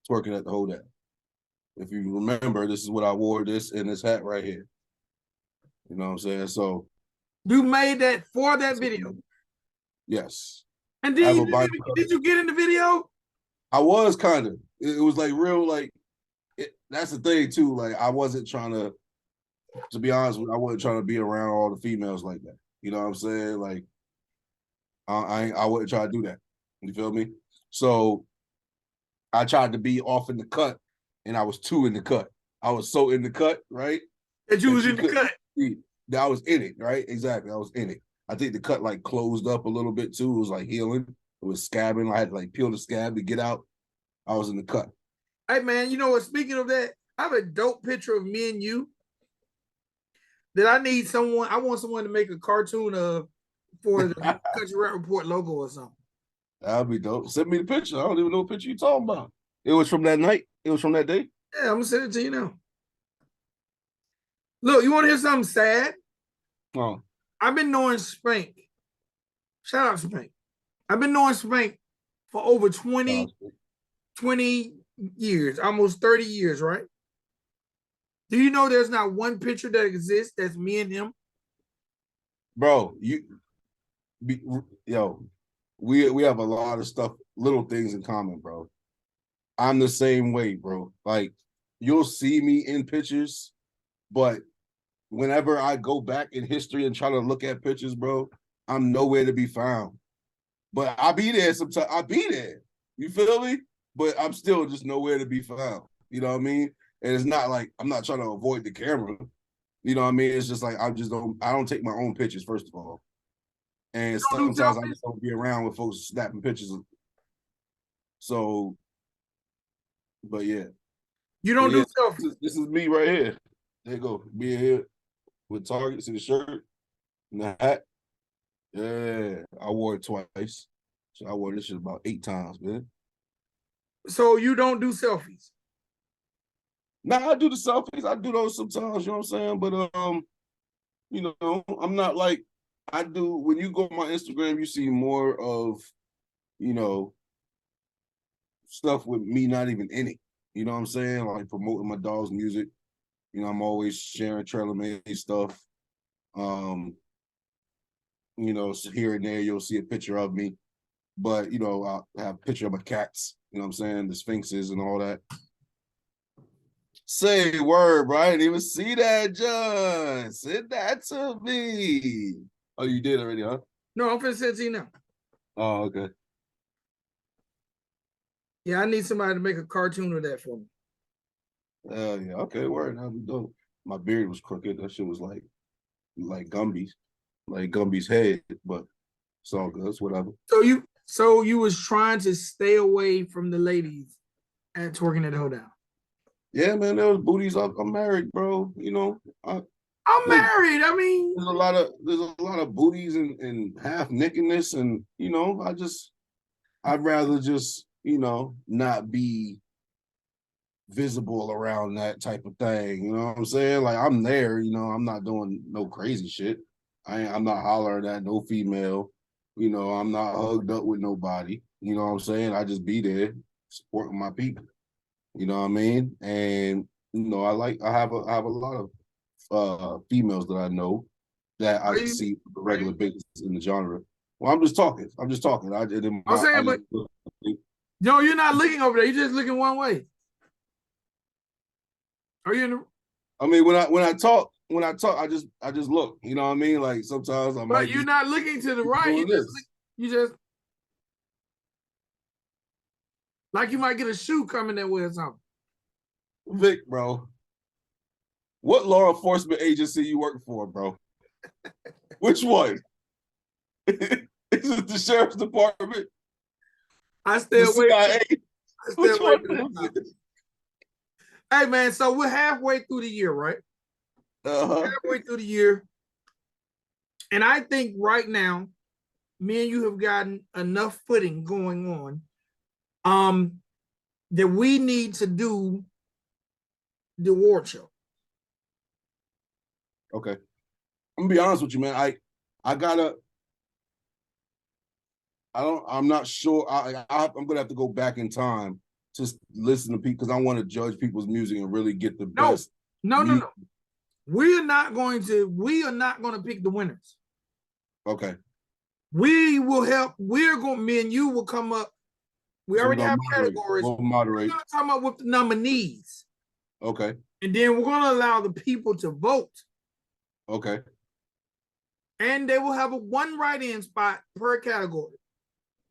twerking at the Hodak. If you remember, this is what I wore, this and this hat right here. You know what I'm saying? So you made that for that video? Yes. And did you get in the video? I was kind of. It was like real, like that's the thing too. Like I wasn't trying to be honest with you, I wasn't trying to be around all the females like that. You know what I'm saying? Like I wouldn't try to do that. You feel me? So I tried to be off in the cut, and I was too in the cut. I was so in the cut, right? That you was in the cut. That I was in it, right? Exactly. I was in it. I think the cut like closed up a little bit too. It was like healing. It was scabbing. I had to like peel the scab to get out. I was in the cut. Hey man, you know what? Speaking of that, I have a dope picture of me and you that I need someone. I want someone to make a cartoon of for the Country Rap Report logo or something. That'd be dope. Send me the picture. I don't even know what picture you're talking about. It was from that night. It was from that day. Yeah, I'm gonna send it to you now. Look, you want to hear something sad? Oh. I've been knowing Spank. Shout out Spank. I've been knowing Spank for over 20 years, almost 30 years, right? Do you know there's not one picture that exists that's me and him? Bro, we have a lot of stuff, little things in common, bro. I'm the same way, bro. Like, you'll see me in pictures, but whenever I go back in history and try to look at pictures, bro, I'm nowhere to be found. But I'll be there sometimes. I'll be there. You feel me? But I'm still just nowhere to be found. You know what I mean? And it's not like I'm not trying to avoid the camera. You know what I mean? It's just like I don't take my own pictures, first of all. And sometimes I just don't be around with folks snapping pictures. So, but yeah. You don't do selfies. This is me right here. There you go. Being here with Targets in the shirt and the hat. Yeah, I wore it twice. So I wore this shit about 8 times, man. So you don't do selfies? Nah, I do the selfies. I do those sometimes, you know what I'm saying? But you know, I'm not like I do when you go on my Instagram, you see more of, you know, stuff with me not even in it. You know what I'm saying? Like promoting my dog's music. You know, I'm always sharing Trailer Made stuff. You know, so here and there you'll see a picture of me. But, you know, I'll have a picture of my cats, you know what I'm saying? The Sphinxes and all that. Say word, bro. I didn't even see that, John. Send that to me. Oh, you did already, huh? No, I'm finna send it to you now. Oh, okay. Yeah, I need somebody to make a cartoon of that for me. Yeah, okay, word. That'd be dope. My beard was crooked. That shit was like like Gumby's head, but it's all good. It's whatever. So you was trying to stay away from the ladies at twerking at the hoedown. Yeah, man, there was booties. I'm married, bro. You know, I'm married. I mean, there's a lot of booties and half nakedness, and you know, I'd rather just, you know, not be visible around that type of thing. You know what I'm saying? Like I'm there, you know, I'm not doing no crazy shit. I'm not hollering at no female. You know, I'm not hugged up with nobody. You know what I'm saying? I just be there supporting my people. You know what I mean? And you know, I have a lot of females that I know that I see the regular basis in the genre. Well, I'm just talking. I I'm saying, but no, you're not looking over there. You're just looking one way. Are you in the? I mean, when I talk, I just look. You know what I mean? Like sometimes I might. But you're not looking to the right. You just like you might get a shoe coming that way or something. Vic, bro, what law enforcement agency you work for, bro? Which one? Is it the sheriff's department? I stay away. CIA? Which one is it? Hey man, so we're halfway through the year, right? Halfway through the year. And I think right now, me and you have gotten enough footing going on that we need to do the award show. Okay. I'm gonna be honest with you, man. I'm not sure. I'm gonna have to go back in time to listen to people because I want to judge people's music and really get the best. No. We are not going to pick the winners. Okay. We will help. Me and you will come up. We already have categories. We'll moderate. We're going to come up with the nominees. Okay. And then we're going to allow the people to vote. Okay. And they will have a one write-in spot per category.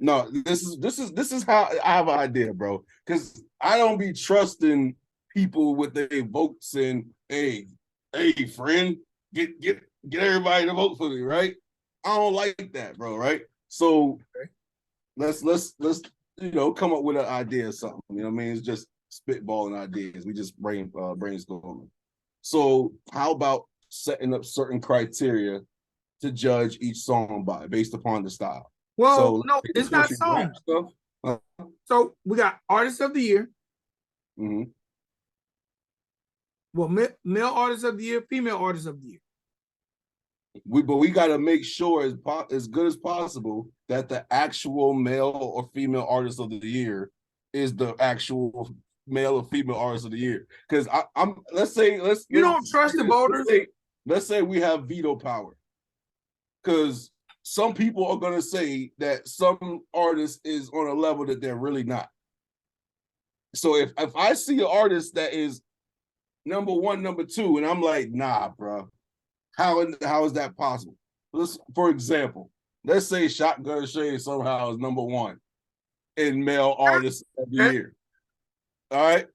No, this is how I have an idea, bro. Because I don't be trusting people with their votes and hey, friend, get everybody to vote for me, right? I don't like that, bro, right? So let's you know, come up with an idea or something. You know what I mean? It's just spitballing ideas. We just brainstorming. So how about setting up certain criteria to judge each song by based upon the style? Well, so, no, it's not songs. So we got artist of the year. Mm-hmm. Well, male artist of the year, female artist of the year. But we got to make sure as good as possible that the actual male or female artist of the year is the actual male or female artist of the year. Because you don't trust the voters. Let's say we have veto power. Because some people are gonna say that some artist is on a level that they're really not. So if I see an artist that is number one, number two, and I'm like, nah, bro. How is that possible? For example, let's say Shotgun Shade somehow is number one in male artists of the year. All right?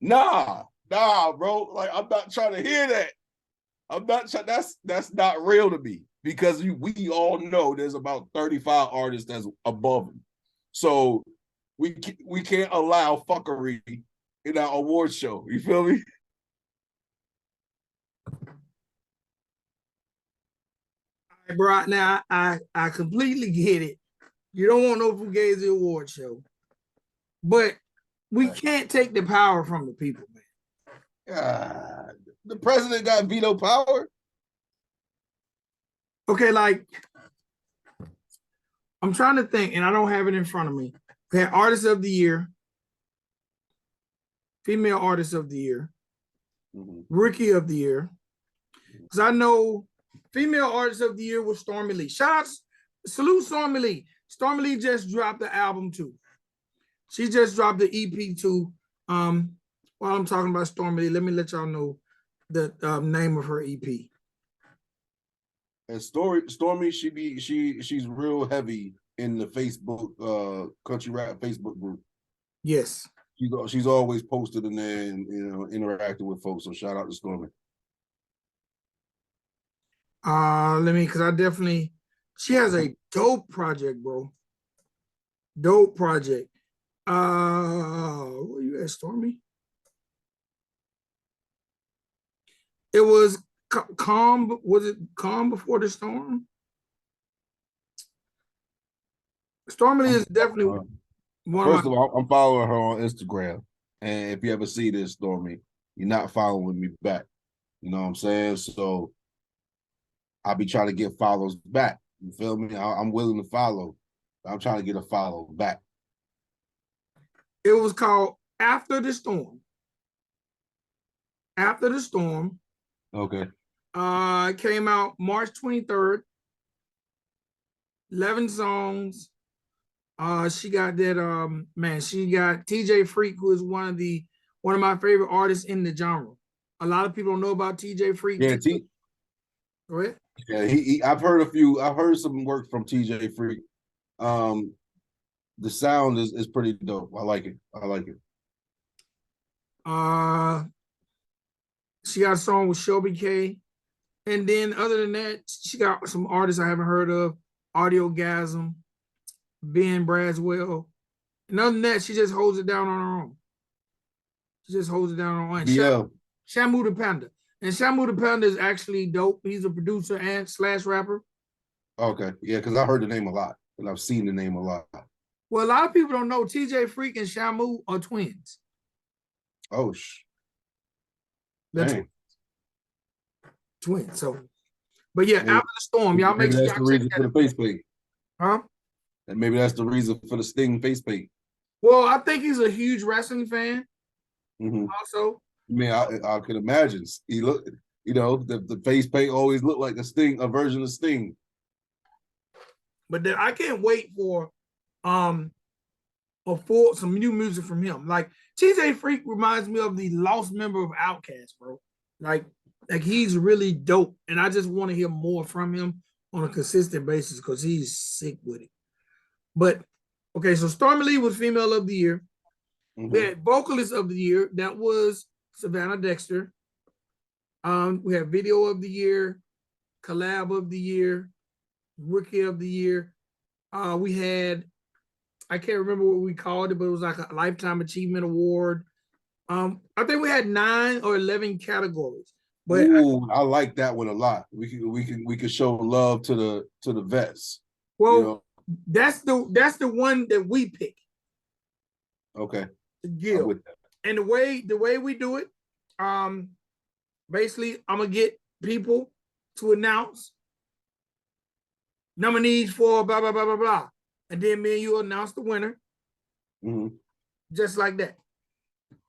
Nah, bro. Like I'm not trying to hear that. I'm not trying. That's not real to me because we all know there's about 35 artists that's above him. So we can't allow fuckery in our award show. You feel me? Bro, now I completely get it. You don't want no Fugazi award show, but we can't take the power from the people, man. The president got veto power. Okay, like I'm trying to think, and I don't have it in front of me. We had artist of the year, female artist of the year, rookie of the year. Because I know female artist of the year was Stormy Lee. Salute Stormy Lee. Stormy Lee just dropped the album too. She just dropped the EP too. While I'm talking about Stormy Lee, let me let y'all know the name of her EP. And Stormy, she's real heavy in the Facebook country rap Facebook group. Yes. She's always posted in there and interacting with folks. So shout out to Stormy. Because I definitely, she has a dope project, bro. Dope project. Where you at, Stormy? It was calm. Was it calm before the storm? Stormy is definitely one of First my. of all, I'm following her on Instagram, and if you ever see this, Stormy, you're not following me back. You know what I'm saying? So I'll be trying to get follows back. You feel me? I'm willing to follow. I'm trying to get a follow back. It was called After the Storm. After the Storm. Okay. It came out March 23rd. 11 songs. She got that man, she got TJ Freak, who is one of my favorite artists in the genre. A lot of people don't know about TJ Freak. Yeah, Go ahead. Yeah, I've heard some work from TJ Freak. The sound is pretty dope. I like it. She got a song with Shelby K. And then other than that, she got some artists I haven't heard of. Audiogasm, Ben Braswell. And other than that, she just holds it down on her own. She just holds it down on her own. Yeah. Shamu the Panda. And Shamu the Panda is actually dope. He's a producer and slash rapper. Okay. Yeah, because I heard the name a lot. And I've seen the name a lot. Well, a lot of people don't know TJ Freak and Shamu are twins. Oh, They're twins. So, but yeah, maybe, After the Storm, y'all make maybe sure that's y'all the check reason that for the out. face paint. Huh? And maybe that's the reason for the Sting face paint. Well, I think he's a huge wrestling fan. Mm-hmm. Also, I mean, I could imagine. He looked, the face paint always looked like a version of Sting. But then I can't wait for some new music from him. Like TJ Freak reminds me of the lost member of Outkast, bro. Like he's really dope, and I just want to hear more from him on a consistent basis because he's sick with it. But okay, so Stormy Lee was Female of the Year. Mm-hmm. We had Vocalist of the Year. That was Savannah Dexter. We had Video of the Year, Collab of the Year, Rookie of the Year. We had, I can't remember what we called it, but it was like a Lifetime Achievement Award. I think we had 9 or 11 categories. But I like that one a lot. We could show love to the vets. Well, that's the one that we pick. Okay. Yeah. And the way we do it, basically I'm gonna get people to announce nominees for blah blah blah blah blah, and then me and you announce the winner, just like that.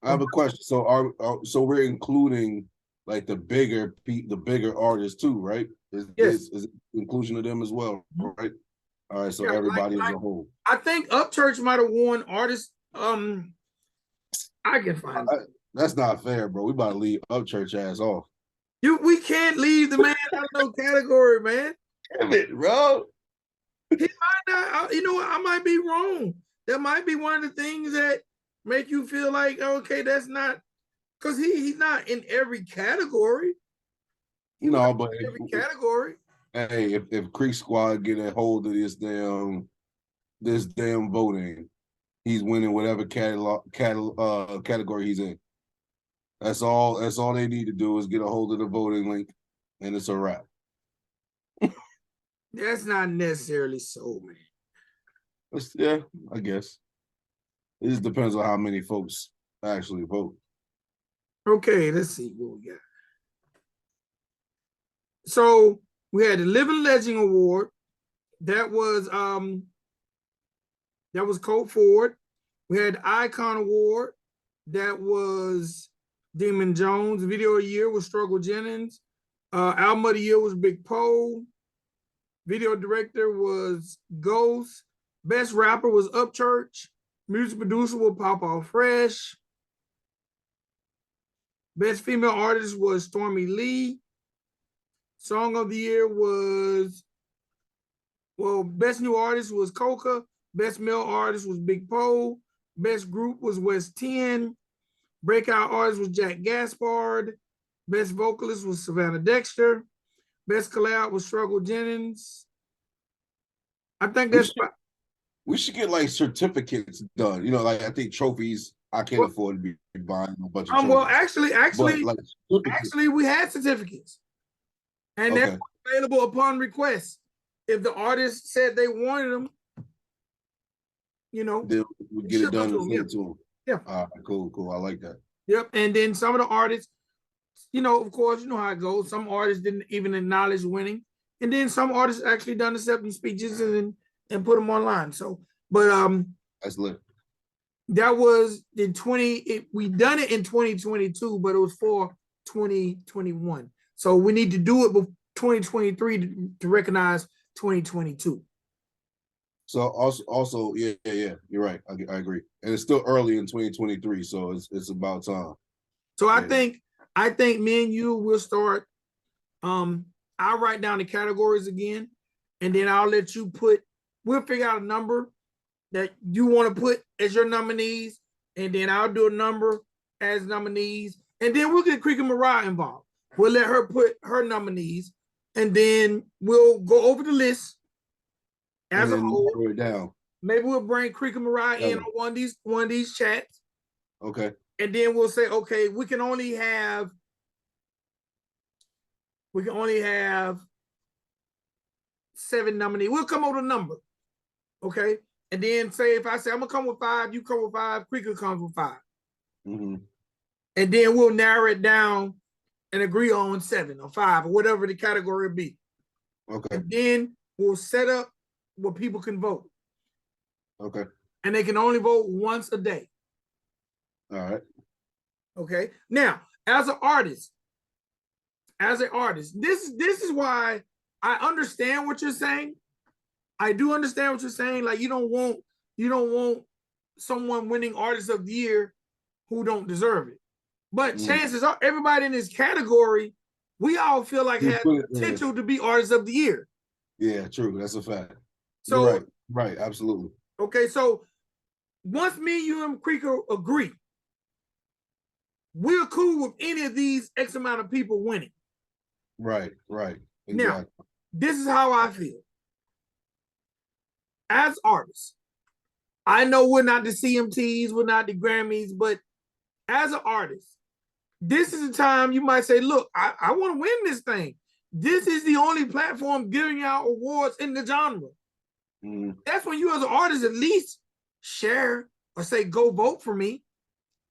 I have a question. So so we're including like the bigger artists too, right? Is inclusion of them as well, right? All right, so everybody as a whole. I think Upchurch might have won artist. I can find it. That's not fair, bro. We about to leave Upchurch ass off. We can't leave the man out of no category, man. Damn it, bro. He might not. You know what? I might be wrong. That might be one of the things that make you feel like, okay, that's not, because he's not in every category. But every category. Hey, if Creek Squad get a hold of this damn voting, he's winning whatever category he's in. That's all they need to do is get a hold of the voting link, and it's a wrap. That's not necessarily so, man. Yeah, I guess. It just depends on how many folks actually vote. Okay, let's see what we got. So we had the Living Legend Award. That was Colt Ford. We had the Icon Award. That was Demon Jones. Video of the Year was Struggle Jennings. Album of the Year was Big Poe. Video director was Ghost. Best rapper was Upchurch. Music producer was Papa Fresh. Best female artist was Stormy Lee. Song of the Year was, best new artist was Coca. Best male artist was Big Poe. Best group was West 10. Breakout artist was Jack Gaspard. Best vocalist was Savannah Dexter. Best collab was Struggle Jennings. I think we should get like certificates done. You know, like I think trophies. I can't afford to be buying a bunch of trophies. Well, actually, like, we had certificates, and they're available upon request. If the artist said they wanted them, they'll get it done and send it to them. Yeah. All right, cool. I like that. Yep. And then some of the artists, of course, you know how it goes. Some artists didn't even acknowledge winning, and then some artists actually done acceptance speeches and put them online. So, but that's lit. That was in we done it in 2022, but it was for 2021. So we need to do it with 2023 to recognize 2022. So also, yeah, you're right. I agree, and it's still early in 2023, so it's about time. So I think me and you will start. I'll write down the categories again, and then I'll let you we'll figure out a number that you want to put as your nominees, and then I'll do a number as nominees, and then we'll get Krika Mariah involved. We'll let her put her nominees, and then we'll go over the list as a whole. It down. Maybe we'll bring Krika Mariah in on one of these chats. Okay. And then we'll say, okay, we can only have 7 nominees. We'll come up with a number. Okay. And then say, if I say I'm gonna come with 5, you come with 5, Krika comes with 5. Mm-hmm. And then we'll narrow it down and agree on 7 or 5 or whatever the category will be. Okay. And then we'll set up where people can vote. Okay. And they can only vote once a day. All right. Okay. Now, as an artist, this is why I understand what you're saying. I do understand what you're saying. Like you don't want someone winning Artist of the Year who don't deserve it. But chances are everybody in this category, we all feel like has potential to be Artist of the Year. Yeah, true. That's a fact. So you're right, absolutely. Okay, so once me, you, and Krika agree, we're cool with any of these X amount of people winning. Right. Exactly. Now, this is how I feel. As artists, I know we're not the CMTs, we're not the Grammys, but as an artist, this is the time you might say, look, I want to win this thing. This is the only platform giving out awards in the genre. That's when you as an artist at least share or say, go vote for me.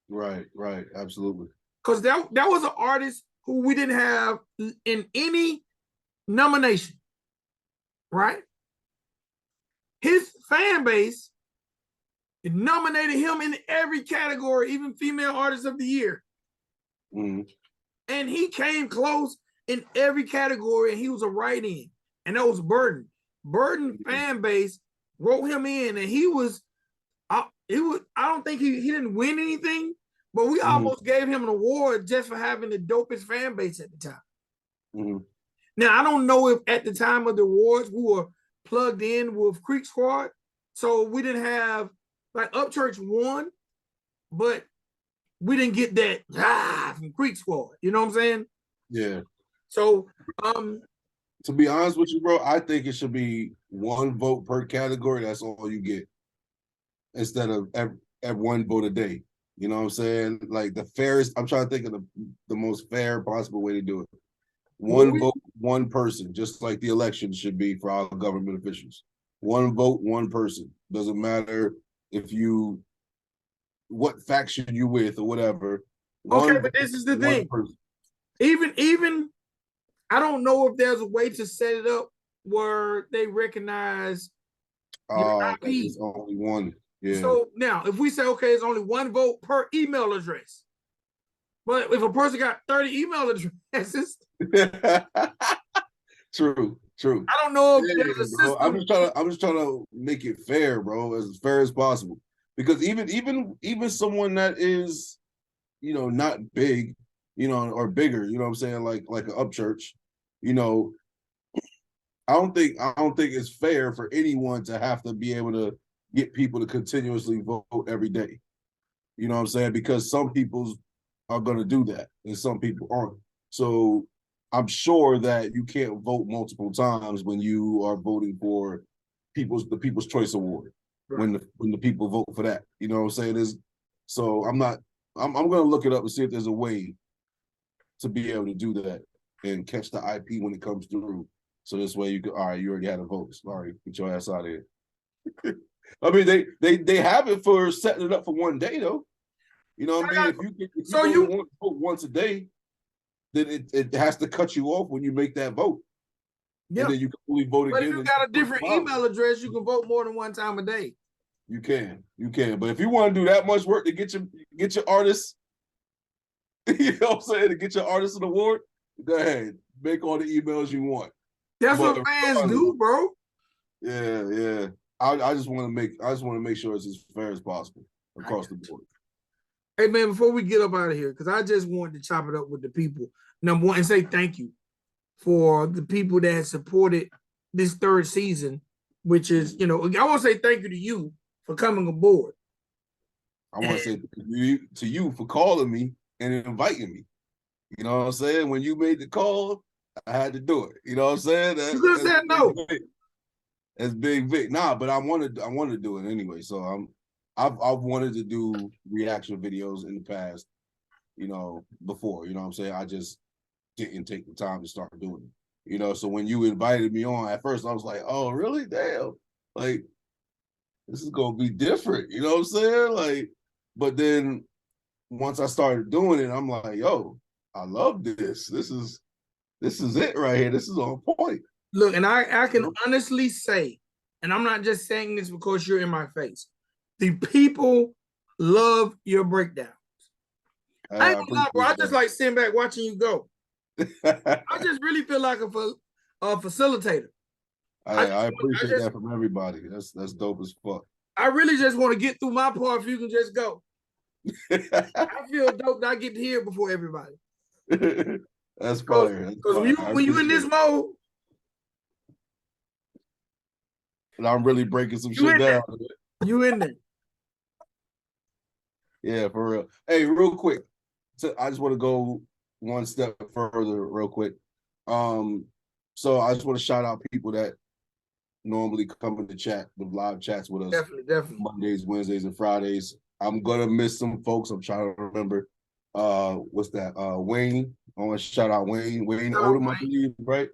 Right, absolutely. Because that was an artist who we didn't have in any nomination, right? His fan base nominated him in every category, even Female Artist of the Year. And he came close in every category, and he was a write-in, and that was Burden. Burden fan base wrote him in, and I don't think he didn't win anything, but we almost gave him an award just for having the dopest fan base at the time. Now, I don't know if at the time of the awards we were plugged in with Creek Squad, so we didn't have, like, Upchurch won, but we didn't get that from Creek Squad. You know what I'm saying? Yeah. So, to be honest with you, bro, I think it should be 1 vote per category. That's all you get, instead of every 1 vote a day. You know what I'm saying? Like the fairest. I'm trying to think of the most fair possible way to do it. 1 vote, 1 person, just like the election should be for our government officials. 1 vote, 1 person. Doesn't matter what faction you with or whatever. Okay, but this is the thing. Even I don't know if there's a way to set it up where they recognize it's only 1. Yeah. So now, if we say, okay, it's only 1 vote per email address, but if a person got 30 email addresses, True. I don't know if there's a system. I'm just trying to make it fair, bro, as fair as possible. Because even someone that is, not big, or bigger, you know what I'm saying, like an Upchurch, I don't think it's fair for anyone to have to be able to get people to continuously vote every day. You know what I'm saying? Because some people are going to do that and some people aren't. So I'm sure that you can't vote multiple times when you are voting for the People's Choice Award. Right. When the people vote for that, you know what I'm saying? So I'm gonna look it up and see if there's a way to be able to do that and catch the IP when it comes through. So this way you could, all right, you already had a vote. Sorry, get your ass out of here. I mean, they have it for setting it up for one day though. You know what I mean? If you want to vote once a day, then it has to cut you off when you make that vote. Yeah. And then you can only vote again. But if you got a different email address, you can vote more than one time a day. You can. But if you want to do that much work to get your artists, you know what I'm saying, to get your artist an award, go ahead. Make all the emails you want. That's what fans do, bro. Yeah. I just want to make sure it's as fair as possible across the board. Hey man, before we get up out of here, because I just wanted to chop it up with the people. Number one, and say thank you for the people that have supported this third season, which is, I want to say thank you to you for coming aboard. I want to say to you for calling me and inviting me. You know what I'm saying? When you made the call, I had to do it. You know what I'm saying? You could have said no. That's Big Vic. Nah, but I wanted to do it anyway. So I've wanted to do reaction videos in the past, before. You know what I'm saying? I just didn't take the time to start doing it. So when you invited me on, at first I was like, oh, really? Damn. Like, this is gonna be different. You know what I'm saying? Like, but then once I started doing it, I'm like, yo, I love this. This is it right here. This is on point. Look, and I can honestly say, and I'm not just saying this because you're in my face, the people love your breakdowns. I ain't gonna lie, bro. I just like sitting back watching you go. I just really feel like a facilitator. I appreciate that from everybody. That's dope as fuck. I really just want to get through my part if you can just go. I feel dope that I get to hear it before everybody. That's fire. Because when you in this mode, and I'm really breaking some shit down. You in there. Yeah, for real. Hey, real quick. So I just want to go one step further real quick. So I just want to shout out people that normally come in the chat, the live chats with us. Definitely. Mondays, Wednesdays, and Fridays. I'm gonna miss some folks. I'm trying to remember. What's that? Wayne. I want to shout out Wayne. Wayne Odom, I believe, right?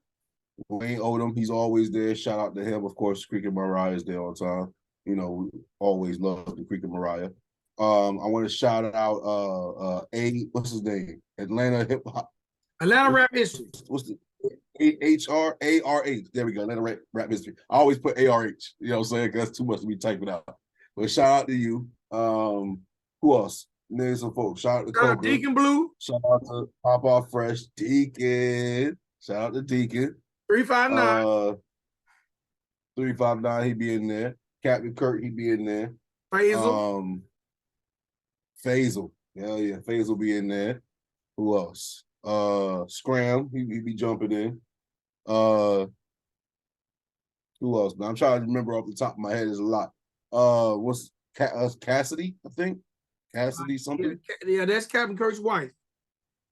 Wayne Odom, he's always there. Shout out to him. Of course, Creek and Mariah is there all the time. We always love the Creek and Mariah. I want to shout out what's his name? Atlanta Hip Hop. Atlanta Rap History. What's the ARH? There we go. Atlanta Rap History. I always put ARH. You know what I'm saying? Because that's too much to be typing out. But shout out to you. Who else? Name some folks. Shout out to Coca. Deacon Blue. Shout out to Pop Off Fresh. Deacon. Shout out to Deacon. 359. 359, he be in there. Captain Kurt, he be in there. Faisal. Yeah. Faisal be in there. Who else? Scram, he be jumping in. Who else? Man, I'm trying to remember off the top of my head. There's a lot. What's Cassidy, I think? Cassidy something? Yeah, that's Captain Kurt's wife.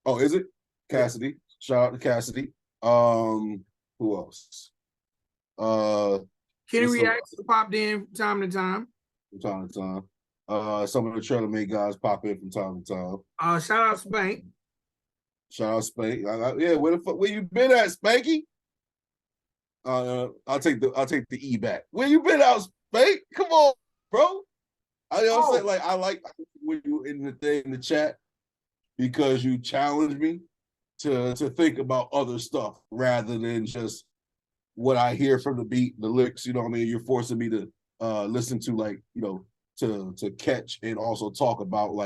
Oh, is it? Cassidy. Yeah. Shout out to Cassidy. Who else? Kenny Reacts popped in from time to time. Some of the Trailer Made guys pop in from time to time. Shout out Spank. Yeah, where you been at, Spanky? I'll take the E back. Where you been out, Spank? Come on, bro. I like when you in the chat because you challenge me to think about other stuff rather than just what I hear from the beat, the licks. You know what I mean? You're forcing me to listen to to catch and also talk about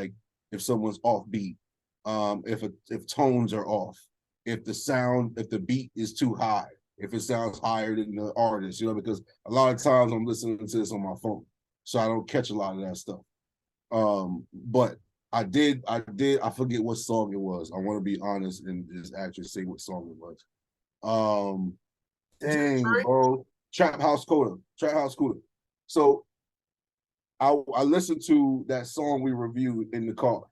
if someone's off beat, if tones are off, if the beat is too high, if it sounds higher than the artist, because a lot of times I'm listening to this on my phone, so I don't catch a lot of that stuff. But I forget what song it was. I want to be honest and just actually say what song it was. Dang, bro. Trap House Coda. So I listened to that song we reviewed in the car.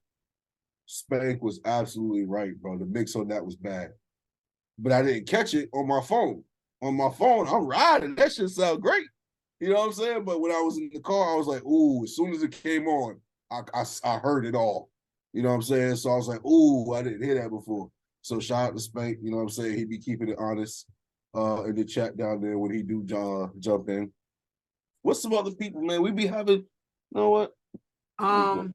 Spank was absolutely right, bro. The mix on that was bad. but I didn't catch it on my phone. On my phone, I'm riding. That shit sound great. You know what I'm saying? But when I was in the car, I was like, ooh, as soon as it came on, I heard it all. You know what I'm saying? So I was like, ooh, I didn't hear that before. So shout out to Spank, you know what I'm saying? He be keeping it honest in the chat down there when he do jump in. What's some other people, man? We be having, you know what? Go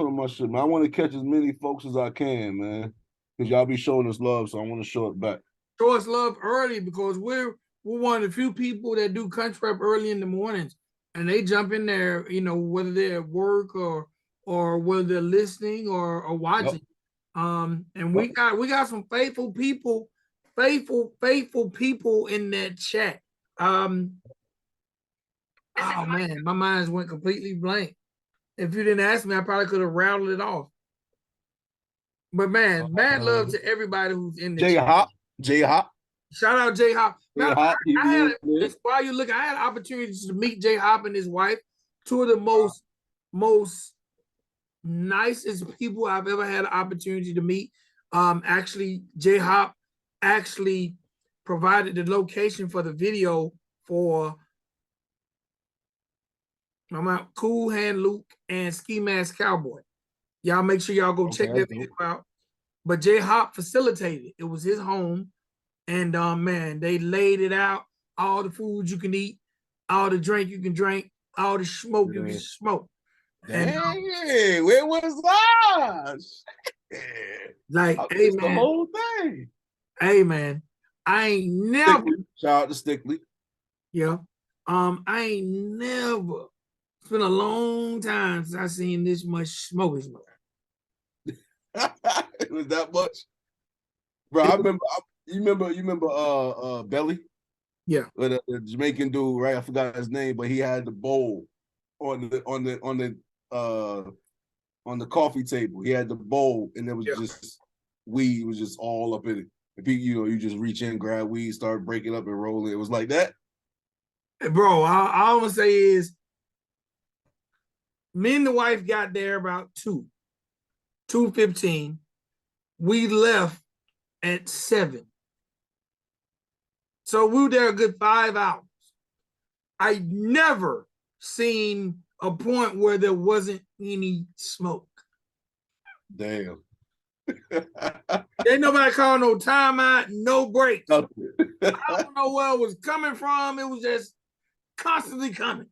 to my shit, man. I want to catch as many folks as I can, man. Because y'all be showing us love, so I want to show it back. Show us love early because we're one of the few people that do country rap early in the mornings, and they jump in there, you know, whether they're at work or whether they're listening or watching. Yep. And we got some faithful people in that chat. Oh man, my mind went completely blank. If you didn't ask me, I probably could have rattled it off. But man, mad love to everybody who's in the chat. J Hop. Shout out J Hop. While you're looking, I had opportunities to meet J Hop and his wife, two of the most nicest people I've ever had an opportunity to meet. Actually, J Hop actually provided the location for the video for Cool Hand Luke and Ski Mask Cowboy. Y'all make sure y'all go check that video out. But J Hop facilitated. It was his home. And man, they laid it out. All the food you can eat, all the drink you can drink, all the smoke you can smoke. Dang, where was I? Like, hey man, the whole thing. Hey man, I ain't never. Shout out to Stickley. Yeah, I ain't never. It's been a long time since I seen this much smoke. It was that much, bro. I remember. You remember Belly? Yeah. The Jamaican dude, right? I forgot his name, but he had the bowl on the coffee table. He had the bowl, and there was just weed was just all up in it. And people, you know, you just reach in, grab weed, start breaking up and rolling. It was like that. Hey, bro, all I'm gonna say is me and the wife got there about 2:15. We left at 7. So we were there a good 5 hours. I never seen a point where there wasn't any smoke. Damn. Ain't nobody call no timeout, no breaks. I don't know where it was coming from. It was just constantly coming.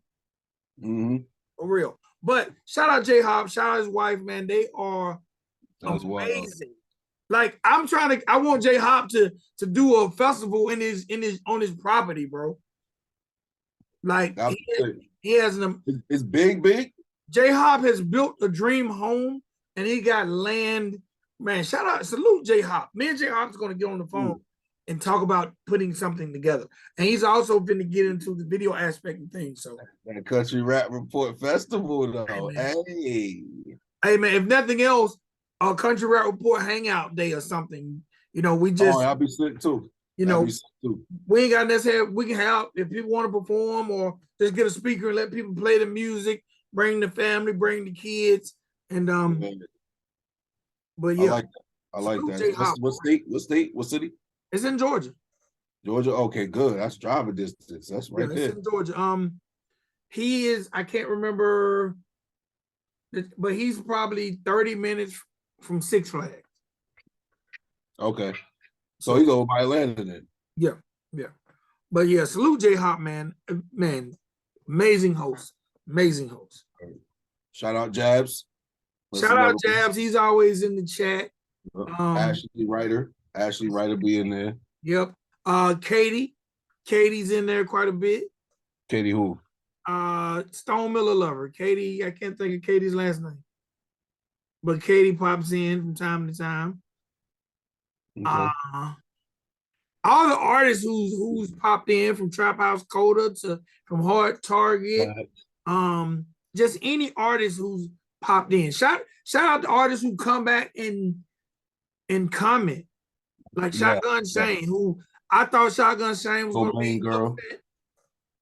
Mm-hmm. For real. But shout out J Hop, shout out his wife, man. They are amazing. Wild. Like I want J Hop to do a festival on his property, bro. Like he has it's big. J Hop has built a dream home and he got land. Man, salute J Hop. Me and J Hop's gonna get on the phone and talk about putting something together. And he's also going to get into the video aspect of things. So that Country Rap Report Festival, though. Hey man, if nothing else, a Country Rap Report hangout day or something. You know, we just I'll be sick too. You know, we ain't got necessarily. We can have if people want to perform or just get a speaker and let people play the music, bring the family, bring the kids, and But yeah, I like that. What state? What city? It's in Georgia. Georgia. Okay, good. That's driving distance. That's right there. It's in Georgia. He is. I can't remember, but he's probably 30 minutes from Six Flags. Okay. So he's over by Atlanta then. Yeah. But yeah, salute J Hop, man. Man, amazing host. Shout out Jabs. Shout out Jabs. He's always in the chat. Ashley Ryder be in there. Yep. Katie's in there quite a bit. Katie who? Stone Miller Lover. Katie, I can't think of Katie's last name. But Katie pops in from time to time. Okay. All the artists who's popped in from Trap House Coda to from Hard Target, just any artist who's popped in. Shout out to artists who come back and comment, like Shotgun Shane, who I thought Shotgun Shane was going to be girl.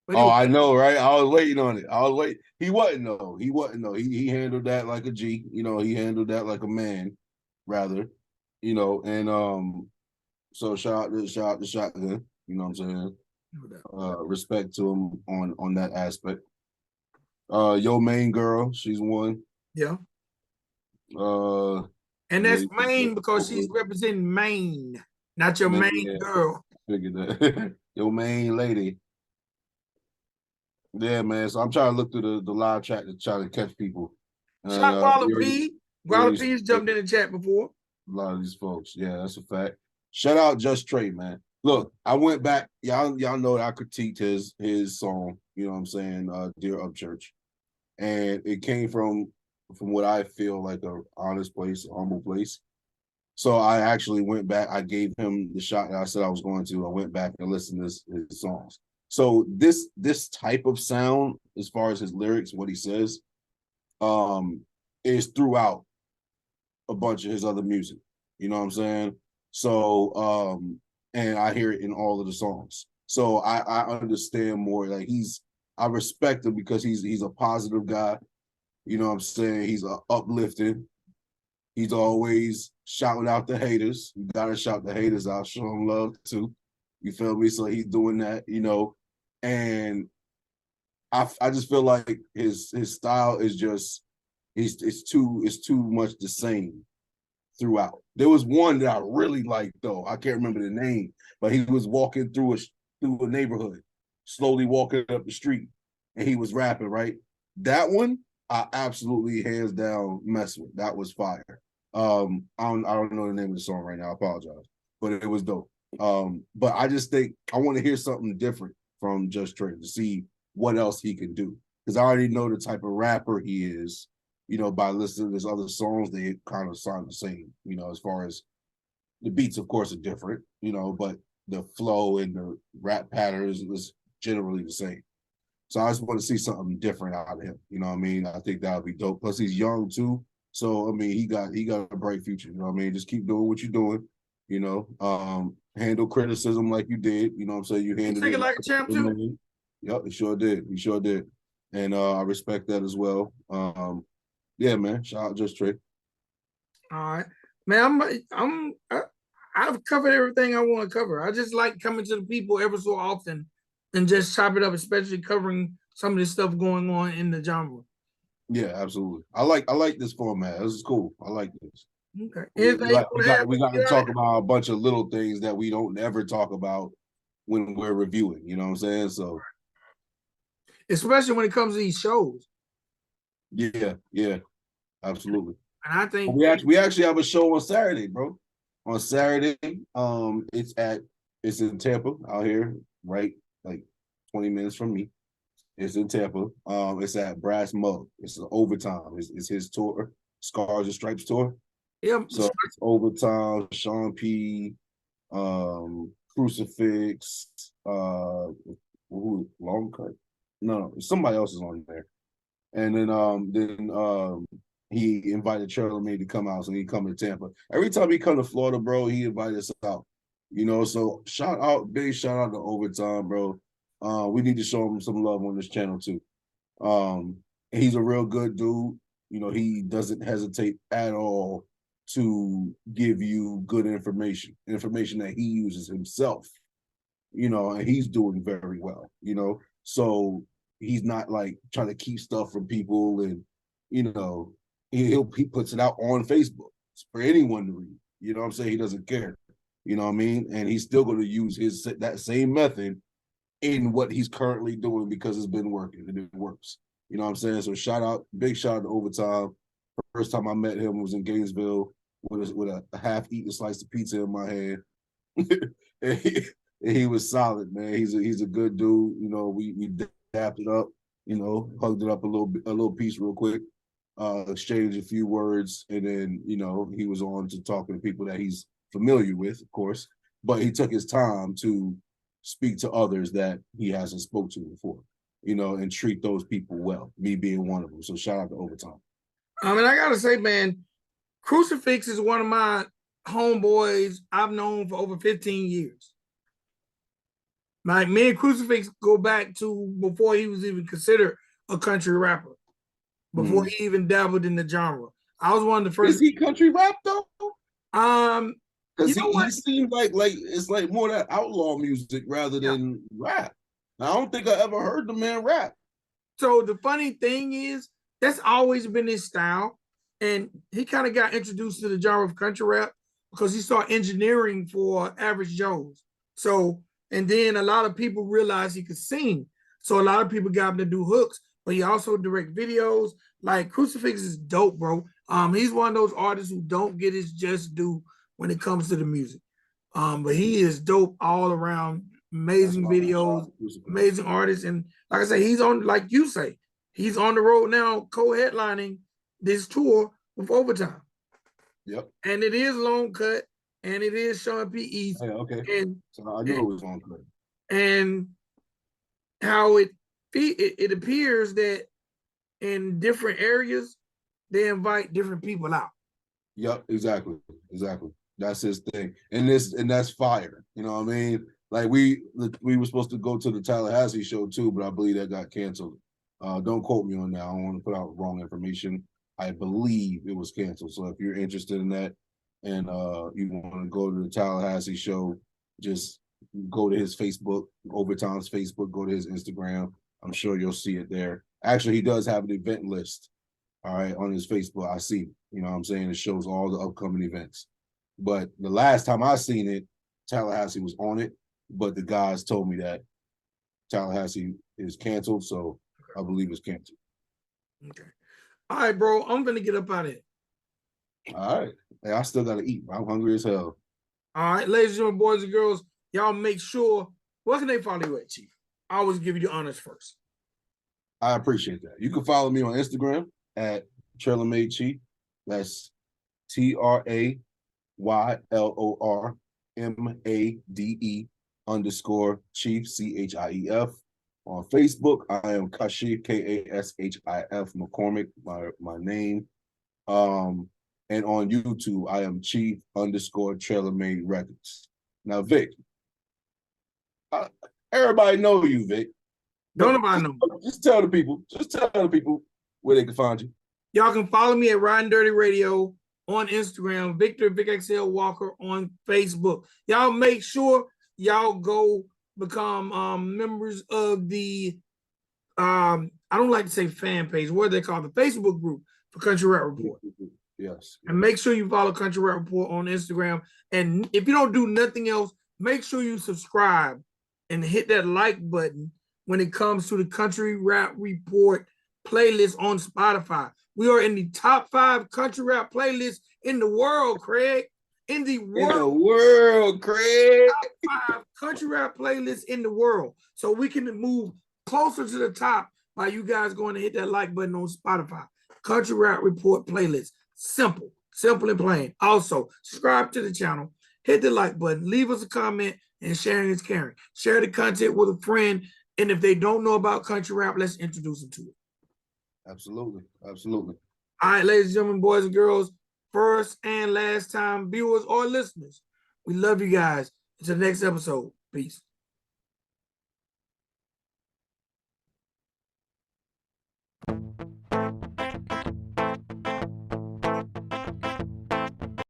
I know, right? I was waiting on it. He wasn't though. He handled that like a G. You know, he handled that like a man, rather. You know, and So shout out to Shotgun. You know what I'm saying? Respect to him on that aspect. Yo main girl, she's one. Yeah. Uh And yeah, that's Maine because she's representing Maine, not your main girl. Figured that. Yo main lady. Yeah, man. So I'm trying to look through the live chat to try to catch people. Shout Guala P. Guala P's jumped in the chat before. A lot of these folks. Yeah, that's a fact. Shout out Just Trey, man. Look, I went back. Y'all know that I critiqued his song, you know what I'm saying, Dear Upchurch. And it came from what I feel like a honest place, a humble place. So I actually went back. I gave him the shot that I said I was going to. I went back and listened to his songs. So this type of sound, as far as his lyrics, what he says, is throughout a bunch of his other music. You know what I'm saying? So and I hear it in all of the songs. So I understand more. Like I respect him because he's a positive guy. You know what I'm saying? He's uplifting. He's always shouting out the haters. You gotta shout the haters out, show them love too. You feel me? So he's doing that, you know. And I just feel like his style is just it's too much the same throughout. There was one that I really liked though. I can't remember the name, but he was walking through a neighborhood, slowly walking up the street, and he was rapping, right? That one I absolutely hands down mess with. That was fire. I don't know the name of the song right now. I apologize, but it was dope. But I just think I want to hear something different from Just Trey to see what else he can do, because I already know the type of rapper he is. You know, by listening to his other songs, they kind of sound the same. You know, as far as the beats, of course, are different. You know, but the flow and the rap patterns was generally the same. So I just want to see something different out of him. You know what I mean? I think that would be dope. Plus, he's young too. So I mean, he got a bright future. You know what I mean? Just keep doing what you're doing. You know, handle criticism like you did. You know what I'm saying? You handled it like a champ too. Yep, he sure did. He sure did. And I respect that as well. Yeah, man. Shout out Just Trey. All right, man. I've covered everything I want to cover. I just like coming to the people ever so often and just chop it up, especially covering some of this stuff going on in the genre. Yeah, absolutely. I like this format. This is cool. I like this. Okay. We got to talk about a bunch of little things that we don't ever talk about when we're reviewing. You know what I'm saying? So, especially when it comes to these shows. Yeah, absolutely. And I think we actually have a show on Saturday, bro. On Saturday, it's in Tampa out here, right? Like 20 minutes from me. It's in Tampa. It's at Brass Mug. It's an overtime. It's his tour, Scars and Stripes tour. Yeah. So it's overtime. Sean P, Crucifix, Long Cut. No, somebody else is on there. And then he invited Charlamagne to come out, so he come to Tampa. Every time he come to Florida, bro, he invited us out. You know, so big shout out to Overtime, bro. We need to show him some love on this channel too. He's a real good dude. You know, he doesn't hesitate at all to give you good information that he uses himself. You know, and he's doing very well. You know, so he's not like trying to keep stuff from people, and you know, he puts it out on Facebook for anyone to read. You know what I'm saying? He doesn't care. You know what I mean? And he's still going to use that same method in what he's currently doing because it's been working and it works. You know what I'm saying? So big shout out to Overtime. First time I met him was in Gainesville with a half-eaten slice of pizza in my hand. and he was solid, man. He's a good dude. You know, we dapped it up, you know, hugged it up a little piece real quick, exchanged a few words, and then, you know, he was on to talking to people that he's familiar with, of course, but he took his time to speak to others that he hasn't spoke to before, you know, and treat those people well, me being one of them. So shout out to Overtime. I mean, I gotta say, man, Crucifix is one of my homeboys I've known for over 15 years. Like, me and Crucifix go back to before he was even considered a country rapper, before he even dabbled in the genre. I was one of the first. Is he country rap though? Because he seemed like it's like more that outlaw music rather than rap. Now, I don't think I ever heard the man rap. So the funny thing is, that's always been his style. And he kind of got introduced to the genre of country rap because he saw engineering for Average Joe's. So, and then a lot of people realized he could sing. So a lot of people got him to do hooks, but he also direct videos. Like Crucifix is dope, bro. He's one of those artists who don't get his just due when it comes to the music. But he is dope all around. Amazing videos, amazing artist, and like I say, he's on, like you say, he's on the road now, co-headlining this tour with Overtime. Yep. And it is Lone Cut, and it is Sean P. East. Hey, okay. And so I knew it was Lone Cut. And how it appears that in different areas they invite different people out. Yep, exactly. That's his thing, and that's fire. You know what I mean? Like we were supposed to go to the Tallahassee show too, but I believe that got canceled. Don't quote me on that. I don't want to put out wrong information. I believe it was canceled. So if you're interested in that and you want to go to the Tallahassee show, just go to his Facebook, Overtime's Facebook, go to his Instagram. I'm sure you'll see it there. Actually, he does have an event list, all right, on his Facebook. I see, you know what I'm saying? It shows all the upcoming events. But the last time I seen it, Tallahassee was on it. But the guys told me that Tallahassee is canceled, so I believe it's canceled. Okay. All right, bro. I'm gonna get up out of here. All right. Hey, I still gotta eat. I'm hungry as hell. All right, ladies and gentlemen, boys and girls, y'all make sure, where can they follow you at, Chief? I always give you the honors first. I appreciate that. You can follow me on Instagram at Trailer Made Chief. That's TRAYLORMADE_Chief, CHIEF. On Facebook, I am Kashif, KASHIF McCormick, my name. And on YouTube, I am Chief_Trailer Made Records. Now, Vic, everybody know you, Vic. Don't nobody know. Just tell the people where they can find you. Y'all can follow me at Riding Dirty Radio on Instagram, VicXL Walker on Facebook. Y'all make sure y'all go become members of the I don't like to say fan page, what they call the Facebook group for Country Rap Report. Yes. And make sure you follow Country Rap Report on Instagram. And if you don't do nothing else, make sure you subscribe and hit that like button when it comes to the Country Rap Report playlist on Spotify. We are in the top 5 country rap playlists in the world, Craig. In the world, Craig. Top 5 country rap playlists in the world. So we can move closer to the top by you guys going to hit that like button on Spotify. Country Rap Report playlist. Simple and plain. Also, subscribe to the channel, hit the like button, leave us a comment, and sharing is caring. Share the content with a friend, and if they don't know about country rap, let's introduce them to it. Absolutely. All right, ladies and gentlemen, boys and girls, first and last time viewers or listeners, we love you guys. Until the next episode, peace.